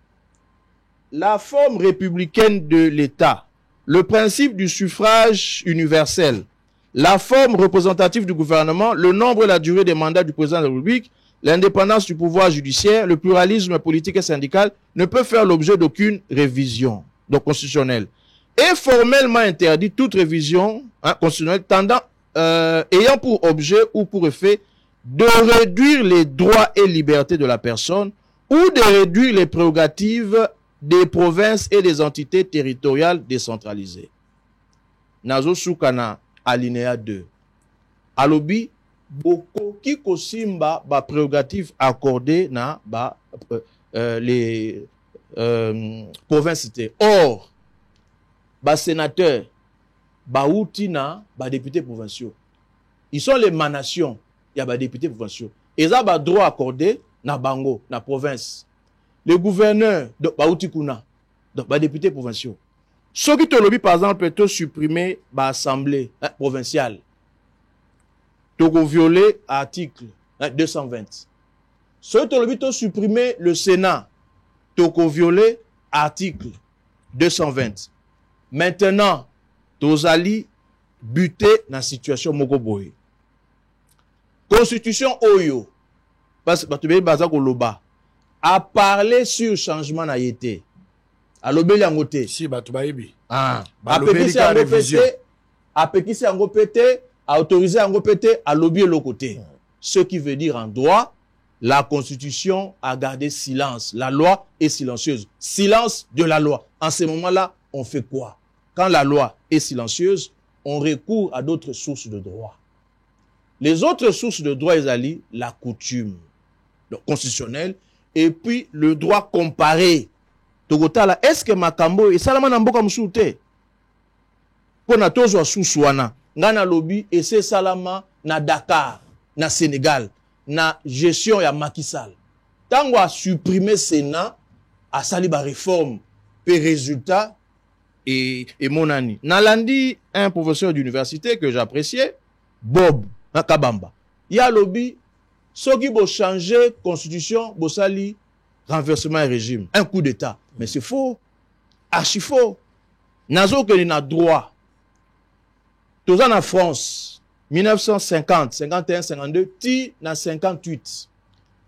la forme républicaine de l'État, le principe du suffrage universel, la forme représentative du gouvernement, le nombre et la durée des mandats du président de la République, l'indépendance du pouvoir judiciaire, le pluralisme politique et syndical ne peut faire l'objet d'aucune révision donc constitutionnelle. Et formellement interdit toute révision constitutionnelle tendant ayant pour objet ou pour effet de réduire les droits et libertés de la personne ou de réduire les prérogatives des provinces et des entités territoriales décentralisées. Nazo Soukana, alinéa 2. Alobi, boko ki kosimba ba prérogatives accordées na les provinces. Or, ba sénateur, ba outina, ba députés provinciaux. ils sont l'émanation. Il y a des députés provinciaux. Ils ont des droits accordés dans Bango, dans la province. Les gouverneurs de Baoutikuna, donc les députés provinciaux. Ceux qui te lobby, par exemple, peuvent supprimer l'Assemblée provinciale. Tu peux violer l'article 220. Ceux qui te lobby, peuvent supprimer le Sénat. Tu peux violer l'article 220. Maintenant, tu allez buter dans la situation Mokoboy. Constitution Oyo, parce que tu veux dire que a parlé sur le changement na yété. A lobeli angote.
Si batubaibi.
Ah. A pékisi angopete, a pékisi angopete, a autorisé angopete, a lobby l'autre côté. Ce qui veut dire en droit, la Constitution a gardé silence. La loi est silencieuse. Silence de la loi. En ce moment-là, on fait quoi? Quand la loi est silencieuse, on recourt à d'autres sources de droit. Les autres sources de droit, ils allient la coutume constitutionnelle et puis le droit comparé. Togotala, est-ce que Makambo et Salama Mboka Msoute? Pour na tozo sousouana, ngana lobby et c'est Salama na Dakar, na Sénégal, na gestion ya Macky Sall. Tango a supprimé Sénat, a sali ba réforme, et résultat, et mon ami. Nalandi, un professeur d'université que j'appréciais, Bob Kabamba. Il y a lobby, ceux qui vont changer constitution, vont sali renversement et régime. Un coup d'État. Mais c'est faux. Archi faux. Nazo que n'a droit. Tous en France, 1950, 51, 52, ti na 58.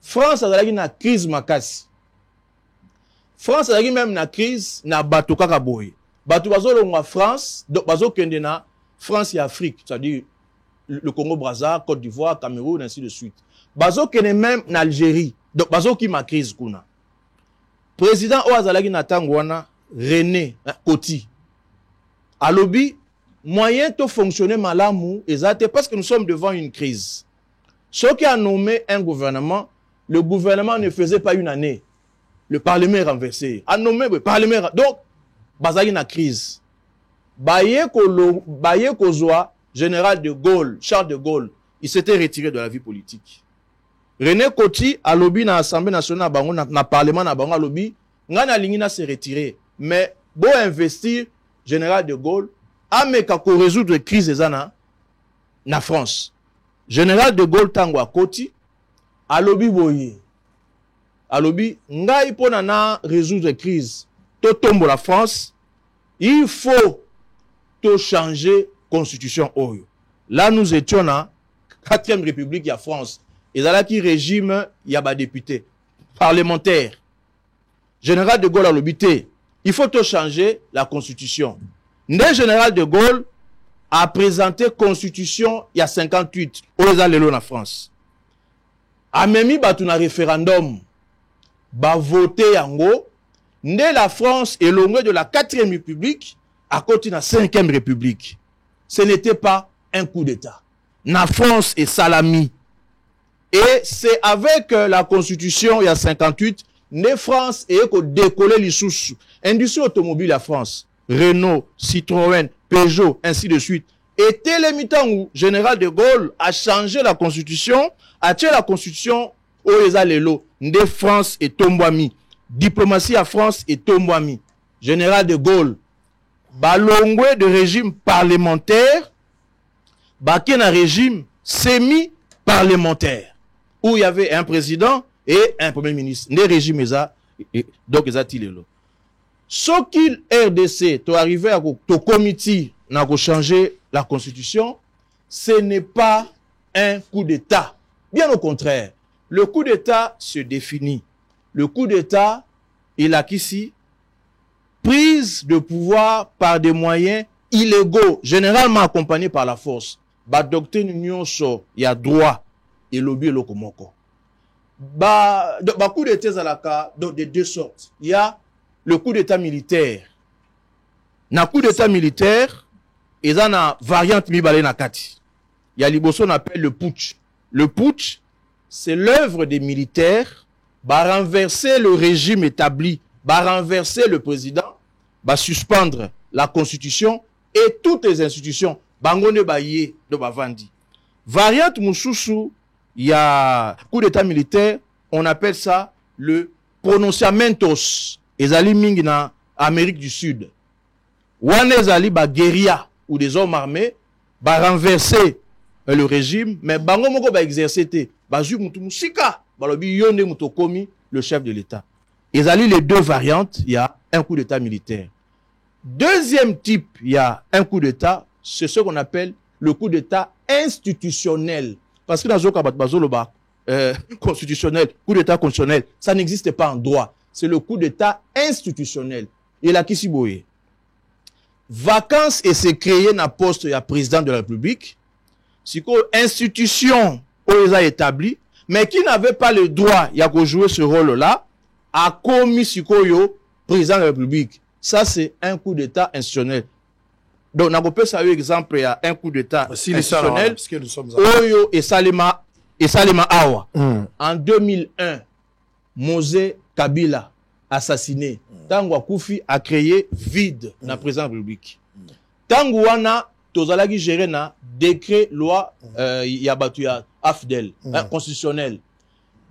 France a eu une crise makasi. France a eu même une crise na bato kakaboy. Bato bazo longa France, donc bazo kende na France et Afrique, c'est-à-dire le Congo-Brazza, Côte d'Ivoire, Cameroun, ainsi de suite. Bazo kende même en Algérie, donc bazo qui ma crise kuna. Président Oazalagi Natangwana, René Koti. À lobby, moyen de fonctionner malamou, exact, parce que nous sommes devant une crise. Ce qui a nommé un gouvernement, le gouvernement ne faisait pas une année. Le Parlement est renversé. A nommé le Parlement. Donc, bazagi na crise. Baye Kozoa, général de Gaulle, Charles de Gaulle, il s'était retiré de la vie politique. René Koti a lobby na Assemblée nationale na Parlement na bango lobby, ngana lingina s'est retiré. Mais beau investir général de Gaulle, a meka ko résoudre crise ezana na France. Général de Gaulle tango a Koti a lobby boye. A lobby ngai pona na résoudre crise. To tombe la France, il faut to changer constitution oyo. Là nous étions na 4e République ya France. Et là qui régime, il y a des députés, parlementaires. Général de Gaulle a l'obité. Il faut tout changer la constitution. Le général de Gaulle a présenté constitution il y a 58 aux Allélo en France. A même mis un référendum. Ba voté yango. Ne la France est loin de la 4e République à côté de la 5e République. Ce n'était pas un coup d'État. La France est salami. Et c'est avec la constitution, il y a 58, les France et décoller les sous industrie automobile à France, Renault, Citroën, Peugeot, ainsi de suite. Et tel imitant où général de Gaulle a changé la constitution, a tiré la constitution où les allélo, de France et Tombouami. Diplomatie à France et Tombouami. Général de Gaulle, balongwe de régime parlementaire, baké un régime semi-parlementaire. Où il y avait un président et un premier ministre. Les régimes, donc, ils ont ce qu'il RDC, tu arrivé à ton comité, n'a changer la constitution, ce n'est pas un coup d'État. Bien au contraire, le coup d'État se définit. Le coup d'État, il a qu'ici, prise de pouvoir par des moyens illégaux, généralement accompagnés par la force. Ba doctrine union so, il y a droit. Et lobby lokomoko. Coup d'État de deux sortes. Il y a le coup d'État militaire. Na coup d'État militaire, il y a une variante mibale na kati. Il y a liboso on appelle le putsch. Le putsch, c'est l'œuvre des militaires, va renverser le régime établi, va renverser le président, va suspendre la constitution et toutes les institutions. Bangone baye de bavandi. Variante Moussoussou, il y a coup d'état militaire, on appelle ça le pronunciamentos. Ezali mingi na Amérique du Sud. Wane ezali ba guérilla ou des hommes armés ba renverser le régime, mais bango moko ba exercer te. Ba ju mutu musika, ba lobi yonde muto komi le chef de l'État. Ezali les deux variantes, il y a un coup d'état militaire. Deuxième type, il y a un coup d'état, c'est ce qu'on appelle le coup d'état institutionnel. Parce que dans le cas constitutionnel, coup d'état constitutionnel, ça n'existe pas en droit. C'est le coup d'état institutionnel. Et là, qui s'y boye? Vacances et c'est créé dans le poste de président de la République. C'est une institution où ils ont établi, mais qui n'avait pas le droit de jouer ce rôle-là, a commis Sikoyo, président de la République. Ça, c'est un coup d'état institutionnel. Donc, on peut savoir exemple, il y a un coup d'état institutionnel. Oyo et Salima Awa. En 2001, Mosé Kabila assassiné. Tango Koufi a créé vide dans la présidence de la République. Tango Wana, Tozalagi géré na décret loi Yabatuya Afdel, constitutionnel.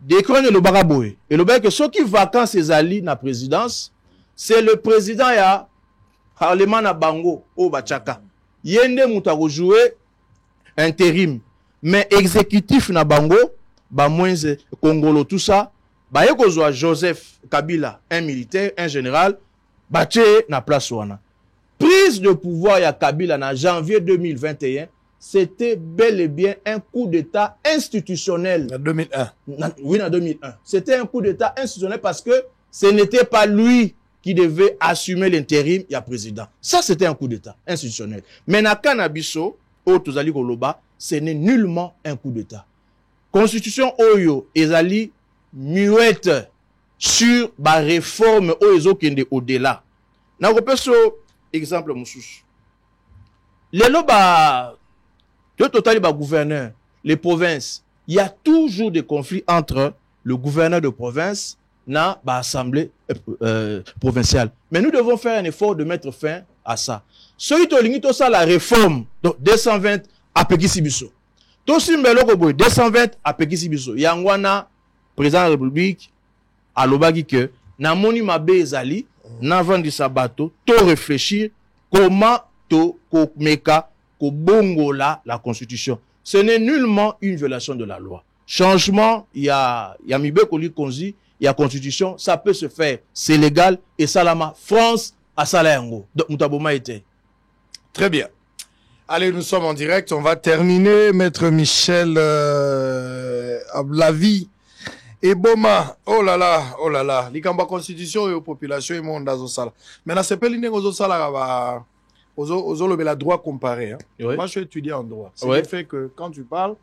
Décret de l'Obaraboé. Et le que ceux qui vacant ses alliés dans la présidence, c'est le président ya Parlement na Bango au Bachaka. Yende mouta jouer intérim. Mais exécutif na Bango, ba moins Congolo tout ça, ba yekozwa Joseph Kabila, un militaire, un général, bache na place wana. Prise de pouvoir ya Kabila na janvier 2021, c'était bel et bien un coup d'état institutionnel. En 2001. Oui, en 2001. C'était un coup d'état institutionnel parce que ce n'était pas lui qui devait assumer l'intérim, il y a président. Ça, c'était un coup d'état institutionnel. Mais na Kanabiso, au Tozali Koloba, ce n'est nullement un coup d'état. Constitution Oyo, ezali muette sur la réforme Oyo kende au-delà. Na repeso exemple Moussous. Les loba, le total ba gouverneur, les provinces, il y a toujours des conflits entre le gouverneur de province na ba assemblée provinciale. Mais nous devons faire un effort de mettre fin à ça. Celui to lingi to ça la réforme donc 220 à Pekisibiso. To simbelo ko boy 220 à Pekisibiso. Yangwana président de la République a lobaki que na moni mabe ezali na vandi sabato to réfléchir comment to ko meka ko bongola la constitution. Ce n'est nullement une violation de la loi. Changement, il y a mibe ko li konzi, il y a constitution, ça peut se faire, c'est légal et salama France à Salayango. Donc Moutaboma était.
Très bien. Allez, nous sommes en direct, on va terminer. Maître Michel Ablavi et Boma. Oh là là. Likamba constitution et population et monde dans sala. Maintenant c'est pas l'inné aux sala aux la droit comparé. Hein. Oui. Moi je suis étudiant en droit. C'est le fait que quand tu parles,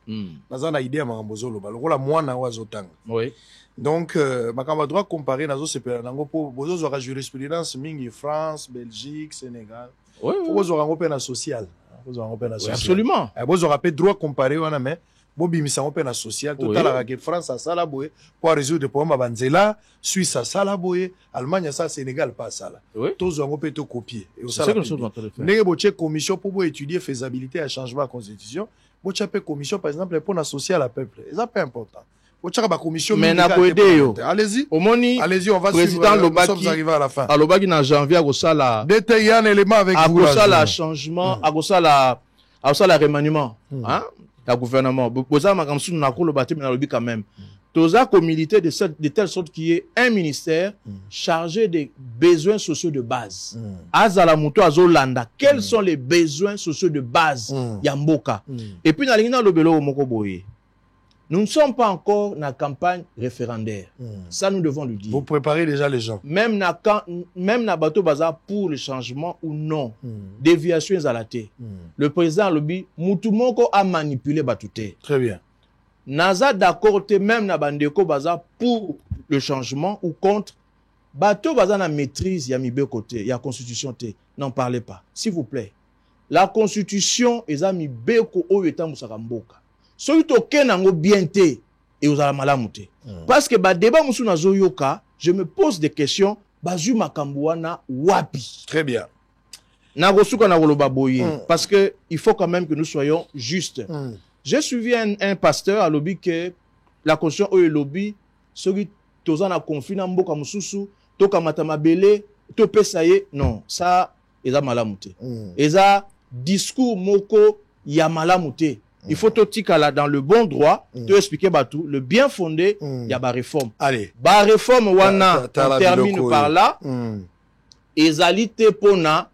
dans un idée à mambozo loba. Le rôle à moi na wazotang. Oui. Donc, ma droit comparé nazo sepela nango po bozo aura jurisprudence mingi France, Belgique, Sénégal. Oui. Bozo aura ngopena social. Bozo aura ngopena social. Absolument. Bozo aura pe droit comparé wana mais bobi misa ngopena social total la que France a sala boye pour résoudre problème banzela, Suisse a sala boye, Allemagne ça Sénégal pas sala. Tozo ngopé to copier. Et ça c'est quelque chose qu'on doit faire. Nenge boche commission pour étudier faisabilité à changement de constitution. Boche pe commission par exemple pour la social à peuple. Et ça peu important. Mais allez-y. Allez-y, on va
président
suivre. Nous sommes arrivés à la fin.
Alobaki na janvier à Gosala.
Détailler un élément avec vous.
À Gosala changement, à Gosala remaniement. Hein? La gouvernement. Boza makamsu na ko le bâti mais na lobi quand même. Toza communauté de telle sorte qu'il y ait un ministère chargé des besoins sociaux de base. Azala muto azolanda. Quels sont les besoins sociaux de base? Yamboka. Et puis na lingina lobelo moko boye. Nous ne sommes pas encore dans la campagne référendaire. Ça, nous devons le dire.
Vous préparez déjà les gens.
Même dans Bateau Bazar pour le changement ou non. Déviation à la tête. Le président Lobi, Moutoumoko a manipulé Batouté.
Très bien.
Naza d'accord, même dans Bandeko Bazar pour le changement ou contre. Bateau Bazar na maîtrise, il y a mis côté, il y a constitution. N'en parlez pas. S'il vous plaît. La constitution, il y a mis Beko au État Moussakamboka. Soki toke nango bien te et ozala malamu te. Parce que ba débat musu na zoyoka, je me pose des questions, bazu makambo wana wapi.
Très bien.
Na gosuka na goloba boye parce que il faut quand même que nous soyons justes. J'ai suivi un pasteur à lobby que la constitution au lobby, ceux qui toza na conflit na mboka mususu, to kamata mabele, to pesaye, non, ça eza malamute. Eza discours moko ya malamute. Il faut tout tika dans le bon droit, te expliquer tout, le bien fondé, y a ba réforme.
Allez.
Ba réforme wana, on termine par là. Ezalité pona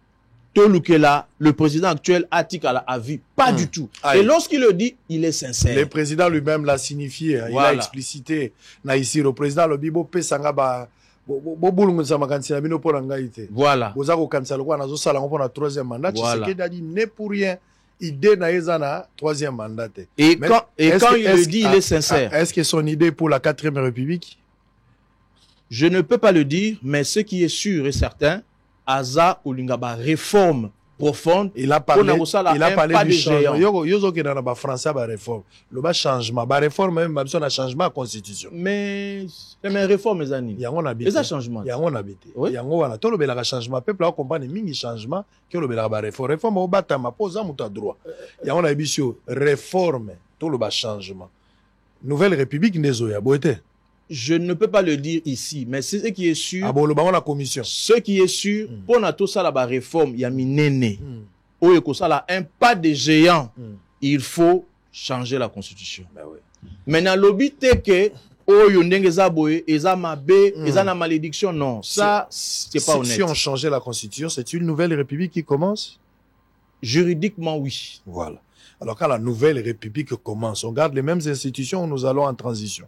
le président actuel a tika la avis. Pas du tout. Et lorsqu'il le dit, il est sincère.
Le président lui-même l'a signifié. Voilà. Il a explicité. Na ici, le président le bibo pesanga ba voilà. Vous avez le troisième mandat. Voilà. Dit n'est pour rien. Idée na troisième mandat.
Et quand il le dit, il est sincère.
Est-ce que son idée pour la 4e République?
Je ne peux pas le dire, mais ce qui est sûr et certain, Aza Olingaba réforme profonde.
Il a parlé du changement. Yozo qui dans français ba réforme. Le bas changement, ba réforme même besoin de changement à constitution.
Mais réforme les années.
Yango na habité.
Les changement.
Yango na habité. Yango wana to le bela changement peuple a comprendre mingi changement que le bela ba réforme. Réforme au bata ma posa muta droit. Yango na bisio réforme to le bas changement. Nouvelle République nezo ya boete.
Je ne peux pas le dire ici, mais c'est ce qui est sûr.
Ah bon, le baron la commission.
Ce qui est sûr, pour tout ça, la réforme, il y a minene. Ou ça là, un pas de géant. Il faut changer la constitution.
Ben oui.
Maintenant, l'obité que, oh, yondenge zaboye, eza mabe, eza na malédiction, non. Ça, c'est pas honnête.
Si on changeait la constitution, c'est une nouvelle république qui commence?
Juridiquement, oui.
Voilà. Alors, quand la nouvelle république commence, on garde les mêmes institutions où nous allons en transition.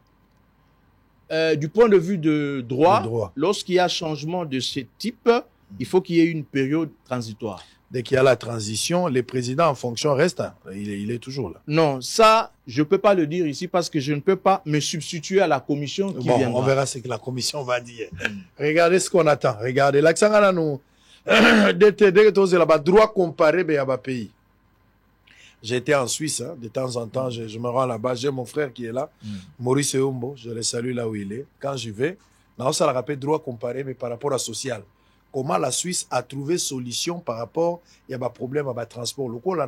Du point de vue de droit. Lorsqu'il y a changement de ce type, il faut qu'il y ait une période transitoire.
Dès qu'il y a la transition, les présidents en fonction restent. Il est toujours là.
Non, ça, je ne peux pas le dire ici parce que je ne peux pas me substituer à la commission qui viendra.
On verra ce que la commission va dire. Regardez ce qu'on attend. Regardez. L'accent à nous. Dès que là-bas, droit comparé à ma pays. J'étais en Suisse, hein, de temps en temps, je me rends là-bas. J'ai mon frère qui est là, Maurice Eumbo, je le salue là où il est. Quand j'y vais, ça le rappelle droit comparé, mais par rapport à social. Comment la Suisse a trouvé solution par rapport, il y a un problème à transport. Le coup, là,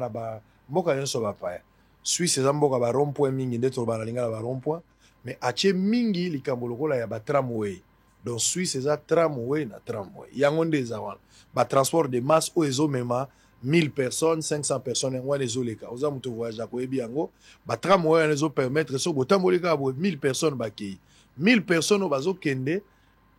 Suisse, c'est un rond-point mingi, rond-point, mais à mingi, il y a un tramway. Donc, Suisse, c'est un tramway, na tramway. Il y a un transport de masse où ils ont même 1000 personnes, 500 personnes, on les oleka. Oza muto voyage ko ebiango, ba tramway les permettre so botamboleka 1000 personnes bakei. 1000 personnes bazo kende,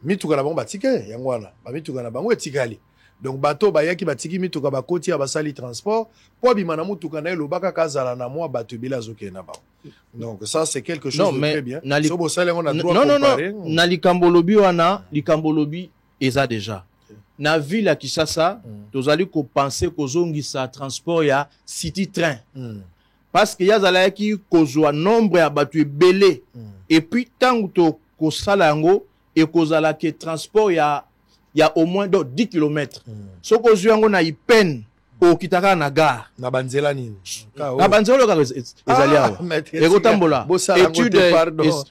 mituka na bango batike yango wana. Ba mituka na bango etikali. Donc bato bayaki batiki mituka bakoti ya basali transport, po bimana mutuka na lobaka kazala na mwa bato bila zoke na ba. Donc ça c'est quelque chose de très bien. So bo sala on a droit comparer.
Non, na likambolobi wana, likambolobi eza déjà. Na ville à Kinshasa, nous allons penser qu'aux ça transport ya city train. Parce qu'il y a zala qui kozwa nombre à battu belé. Et puis tant que ko salango et kozala que transport ya au moins 10 km. So kozwa ngo na ipen au kitaka na gare.
Na banzela nini?
Na banzela ka ezali awa. Eko tambola. Étude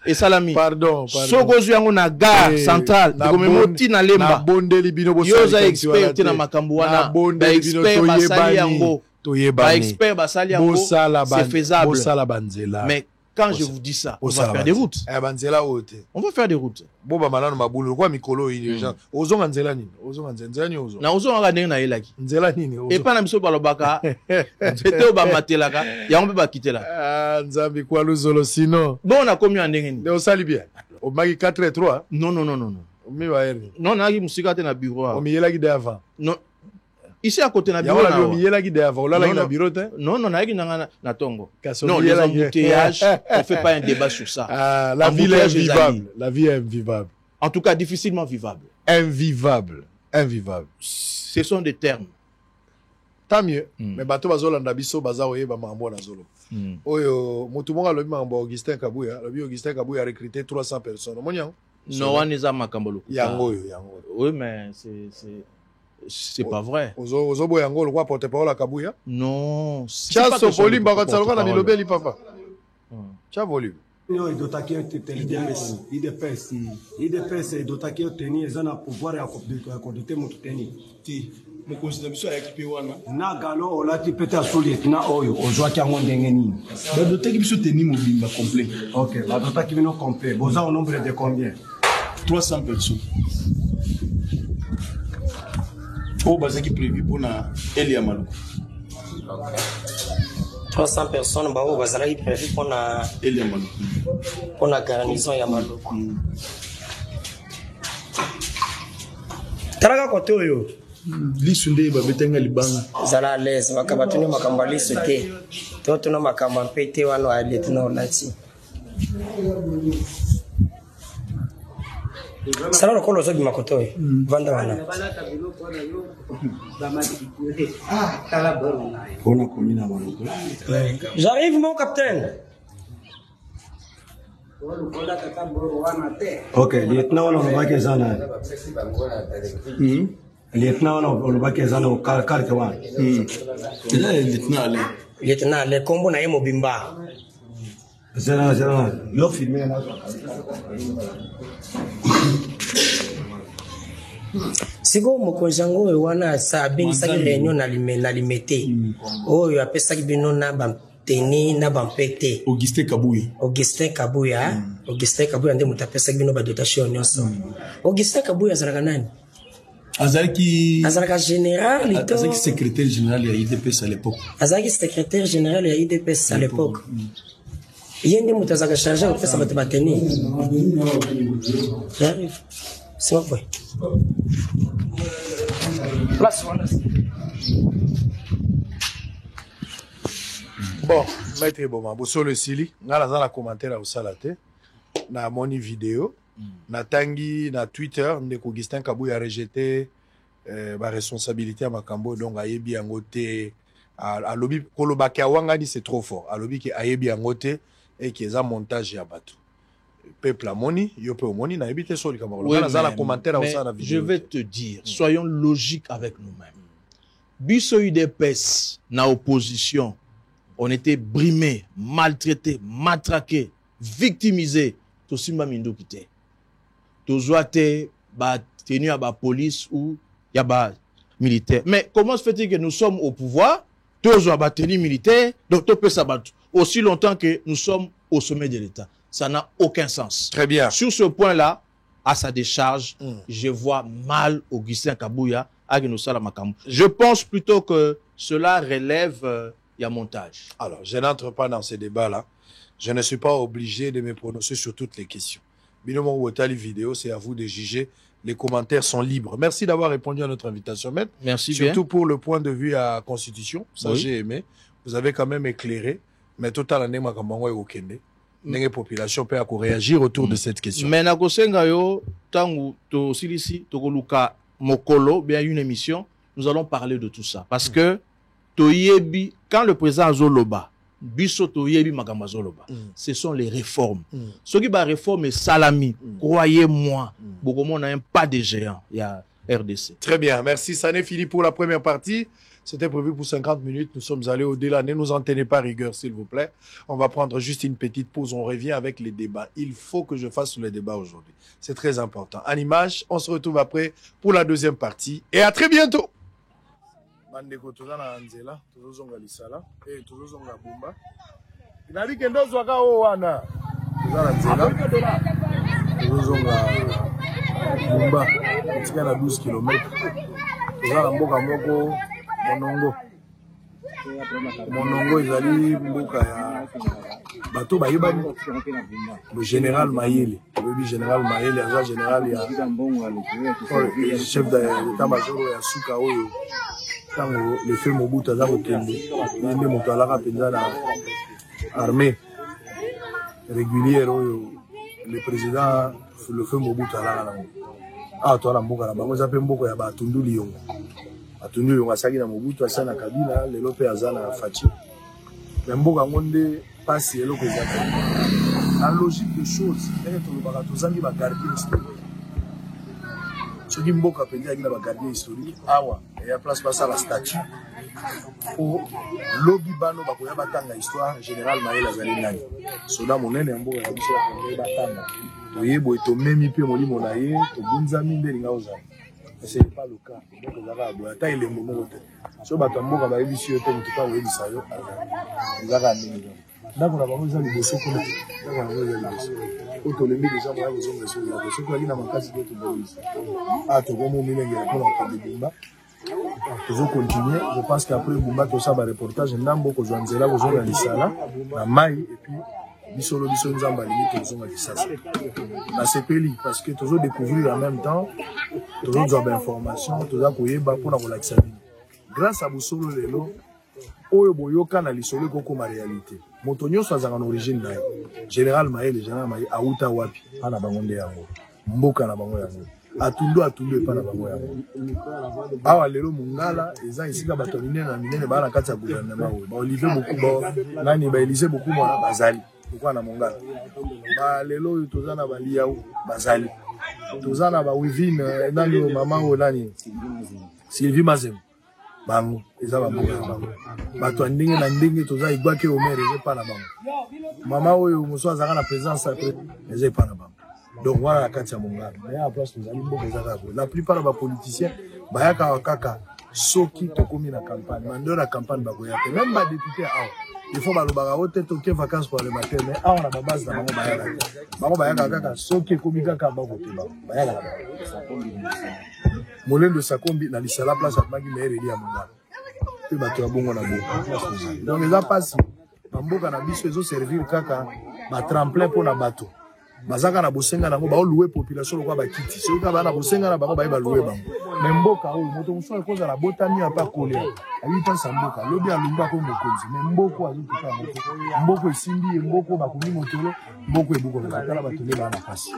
et salami.
Pardon.
So kozwa ngo na gare centrale, ko memoti na lemba.
Na bondeli bino bo
yoza expert na makambo wana. Ba expert basali yango. Ba expert basali yango. C'est faisable. Mais quand je vous dis ça, on va faire des routes. On va faire des routes.
Bon ba malano mabulu kwa mikolo ili gens. Ozonga nzela nini? Ozonga nzela nini ozo?
Na ozonga ndenge na yelaki.
Nzela nini ozo?
Et pas na biso balobaka. C'était au ba matelaka. Ya on peut pas quitter là.
Ah, nzambi kwa luzolo sino.
Bon on a combien ndenge ni?
De osali bien. O magi 4 et 3.
Non.
Mi wa erni.
Non na gi musika te na bureau.
O mi yelaki de avant.
Non. Ici à côté na bureau.
Ya on mi yelaki de avant. Là na bureau te.
Non, na gi na tongo. Non, les embouteillages, on fait pas un débat sur ça.
Ah, la vie est vivable. La vie est invivable.
En tout cas, difficilement vivable.
Invivable.
Ce sont des termes.
Tant mieux. Mais bato bazolanda biso baza oyeba mambo na zolo. Oyo mutu monga lobi mambo Augustin Kabuya, lobi Augustin Kabuya a recruté 300 personnes. Monyan.
Non, on est à Makambolo.
Yango.
Oui, mais c'est pas vrai.
Ozo boyango le roi porte-parole à Kabuya?
Non.
Cha so volume bakatsaluka na bilobeli papa. Cha volume.
Yo idotaki IDPS idotaki oteni eza na pouvoir ya kodite motu teni ti mokonzi na biso ayaki mpe wana
na galo olati pete aso lieutenant oyo ozwaki yango ndenge nini
badotaki biso teni mobimba complet.
Ok, badotaki bino complet. Boza au nombre de combien?
300 personnes. Oh, bazaki prévu pour na Eli ya Maluku.
300 personnes bao bazalaki prévu pour na
Eli ya Maluku.
Pour na garnison ya Maluku. Taraka kote oyo
lisu nde babetenga libanga
zala les makabatuni makamba lisu te to tuna makamba pete wano alietna olati sala lokolo zo bimakoto oyo vanda wana
pona komina Maluku.
J'arrive mon capitaine.
Ok, lieutenant on va que zana. Lieutenant on va que zana au carte wana.
Lieutenant le combo na yemo bimba.
Zana yo filmer na.
Siko mokonjango wana sa bingi sa réunion na limete. Oyo apesa bino na ba teni na bampete
Augustin Kabuya
nde mutapesa bino ba dotation nyonso. Augustin Kabuya azalaka nani? Azalaka général lito.
Azalaki secrétaire général ya IDPS à l'époque.
Azalaki secrétaire général ya IDPS à l'époque. Yende mutazaka chargé de faire bato bateni. J'arrive. C'est moi quoi. Place wana.
Bon, maître Boma, boso le sili, ngala za la commentaire au salate, na moni vidéo, na tangi na Twitter, ndeko Augustin Kabuya a rejeté ma responsabilité à Makambo, donc ayebi angote, à lobby kolobaki awangani c'est trop fort, à lobby ki ayebi angote et qui est un montage ya bato. Peuple a moni, yo pe moni na ebité soli kamaro. Ngala za la commentaire au salate vidéo.
Je vais te dire, soyons logiques avec nous-mêmes. Biso UDPS na opposition. On était brimés, maltraités, matraqués, victimisés. Tout ça, mindo kité. Tout ça, tenu à la police ou à la militaire. Mais comment se fait-il que nous sommes au pouvoir, tout ça, tenu militaire, donc tout peut s'abattre aussi longtemps que nous sommes au sommet de l'État? Ça n'a aucun sens.
Très bien.
Sur ce point-là, à sa décharge, je vois mal Augustin Kabuya à Genousala Makambo. Je pense plutôt que cela relève il y a montage.
Alors, je n'entre pas dans ces débats-là. Je ne suis pas obligé de me prononcer sur toutes les questions. Binomo Wotali vidéo, c'est à vous de juger. Les commentaires sont libres. Merci d'avoir répondu à notre invitation, maître.
Merci bien.
Surtout pour le point de vue à Constitution. Ça,
oui.
J'ai aimé. Vous avez quand même éclairé. Mais total, on est makambango et okende. N'est population peut réagir autour de cette question.
Mais na kosenga yo tangu to silisi to koluka mokolo bien une émission, nous allons parler de tout ça parce que toyebi quand le président Zoloba biso toyebi makamba Zoloba ce sont les réformes. Ce qui va réforme salami, croyez-moi, beaucoup monde n'a pas de géant, il y a RDC.
Très bien, merci. Ça n'est fini pour la première partie. C'était prévu pour 50 minutes. Nous sommes allés au-delà. Ne nous en tenez pas rigueur, s'il vous plaît. On va prendre juste une petite pause. On revient avec les débats. Il faut que je fasse les débats aujourd'hui. C'est très important. En image, on se retrouve après pour la deuxième partie. Et à très bientôt. Bandeko tozana nzela, tozozonga lisala, et tozozonga bumba. Inali kendo zwaka o wana. Tozana nzela. Tozozonga bumba. Tika na 12 km. Tozana mboka moko Monongo ezali mboka ya bato bayebani. Le général Mayele, le général Mayele, le général ya chef d'état-major ya suka oyo. Tango le fait Mobutu aza kokende, nde moto alaka penza na armée régulière oyo le président le fait Mobutu alaka na. Ah to ala mboka na bango za pe mboko ya batundu liyongo. Atundu liyongo asaki na Mobutu asa na Kabila, lelo pe aza na Fachi. Mais mboka ngonde passe eloko ezaka. En logique des choses, to lobaka tozangi ba garder historique. Soki mboka penza ki na ba garder historique awa ya place passa la statue pour lobby bano bakoya batanga histoire général Mayele azali nani. Soda monene ya mboka ya biso ya batanga. Toyebo etomemi pe molimo na ye, tobunzami nde linga ozali.
ce n'est pas le cas. Donc, on a un il est moment. Si on a un mot, on va édifier, on ne peut pas oublier ça. On a un mot. Donc, on a besoin de bosser comme ça. Donc, on a besoin de bosser. Quand on les met déjà, on a besoin de bosser. Ce qu'on a dit dans ma case, c'est que ah, tu vois, mon milieu, il y a un peu de Bumba. Toujours continuer. Je pense qu'après Bumba, tout ça, va reportage. On a beaucoup de gens qui ont été là, à Maï, et puis, Bisolo, nous avons limité aux hommes à Kissassa. Dans ces pays, parce que toujours découvrir en même temps, toujours avoir des informations, toujours pour y avoir pour relaxer. Grâce à Boussolo Lelo, Oyo Boyoka na lisolo koko ma réalité. Motonyo soit en origine na général Maé, le général Maé, Aouta Wapi, ana bangonde yango. Mboka na bango yango. Atundo epa na bango yango. Awa lelo mungala, eza isika batomine na minene ba na kati ya gouvernement oyo. Ba Olivier beaucoup ba nani ba Élysée beaucoup mwana bazali. Pourquoi na mongala? Ba lelo oyo tozana ba liao bazali. Tozana ba Wivine nani mama o nani? Sylvie Mazem. Bango, eza ba mboka na bango. Bato ndenge na ndenge toza igwake o maire epa na bango. Mama oyo moso azaka na présence après eza epa na bango. Donc voilà la kati ya mongala. Mais à place tozali mboka eza ka. La plupart ba politiciens bayaka kaka soki tokomi na campagne. Mando na campagne ba koya te. Même ba député awa. Il faut balobaka ote toke vacances pour le matin mais awa na ba base na bango bayaka. Bango bayaka kaka soki komi kaka ba voter ba. Bayaka. Molendo Sakombi na lisala place à Magi Maire Elia Mongala. Pe bato ya bongo na bongo. Donc eza pasi bamboka na biso ezo servir kaka ba tremplin pour na bato. Bazaka na bosenga nango ba louer population lokwa ba kiti. Ceux ka ba na bosenga na bango ba louer bango. Mais mboka oyo moto muso ekoza na botami apa kolea. Ayi pa samboka lobi alumba ko mokonzi. Mais mboko azo tuka moto. Mboko esimbi mboko bakomi motolo. Mboko ebuko bakala bato ne bana pasi.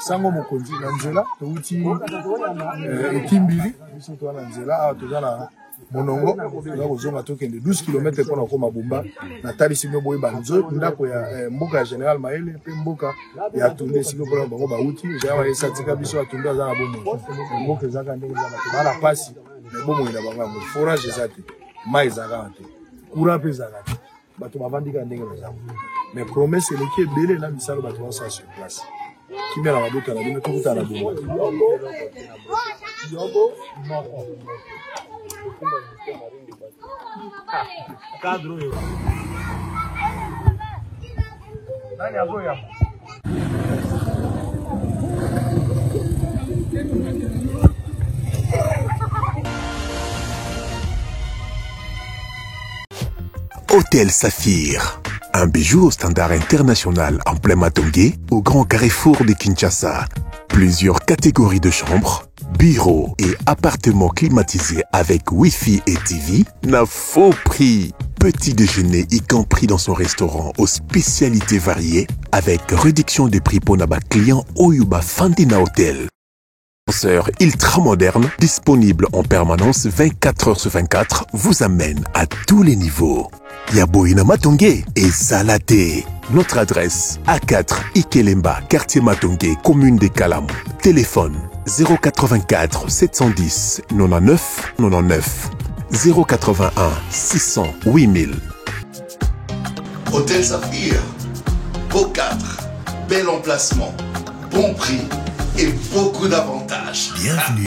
Sango mokonzi na nzela to uti ekimbili biso to na nzela tozana monongo za kozonga tokende 12 km pour na koma Bumba na talisi no boye banzo ndako ya mboka ya Général Maele pe mboka ya Tunde siko pour bango ba uti jawa esatika biso atunda za na bomo mboka zaka ndenge za bato bana pasi na bomo ina bango forage ezate mai zaka te courant pe zaka bato bavandika ndenge za mais promesse le qui est belé na misalo bato va sur place qui met la babuka na bino tokuta na bomo yobo cadro yo nani agoya
Hôtel Saphir, un bijou au standard international en plein Matongé, au grand carrefour de Kinshasa. Plusieurs catégories de chambres, bureaux et appartements climatisés avec Wi-Fi et TV, n'a faux prix. Petit déjeuner y compris dans son restaurant aux spécialités variées avec réduction des prix pour naba client Oyuba Fandina Hotel. Ascenseur ultra moderne, disponible en permanence 24 heures sur 24, vous amène à tous les niveaux. Yaboina Matongé et Salaté. Notre adresse A4 Ikelemba, quartier Matongé, commune des Kalam. Téléphone 084 710 99 99 081 600 8000.
Hôtel Saphir, beau cadre, bel emplacement, bon prix et beaucoup d'avantages.
Bienvenue.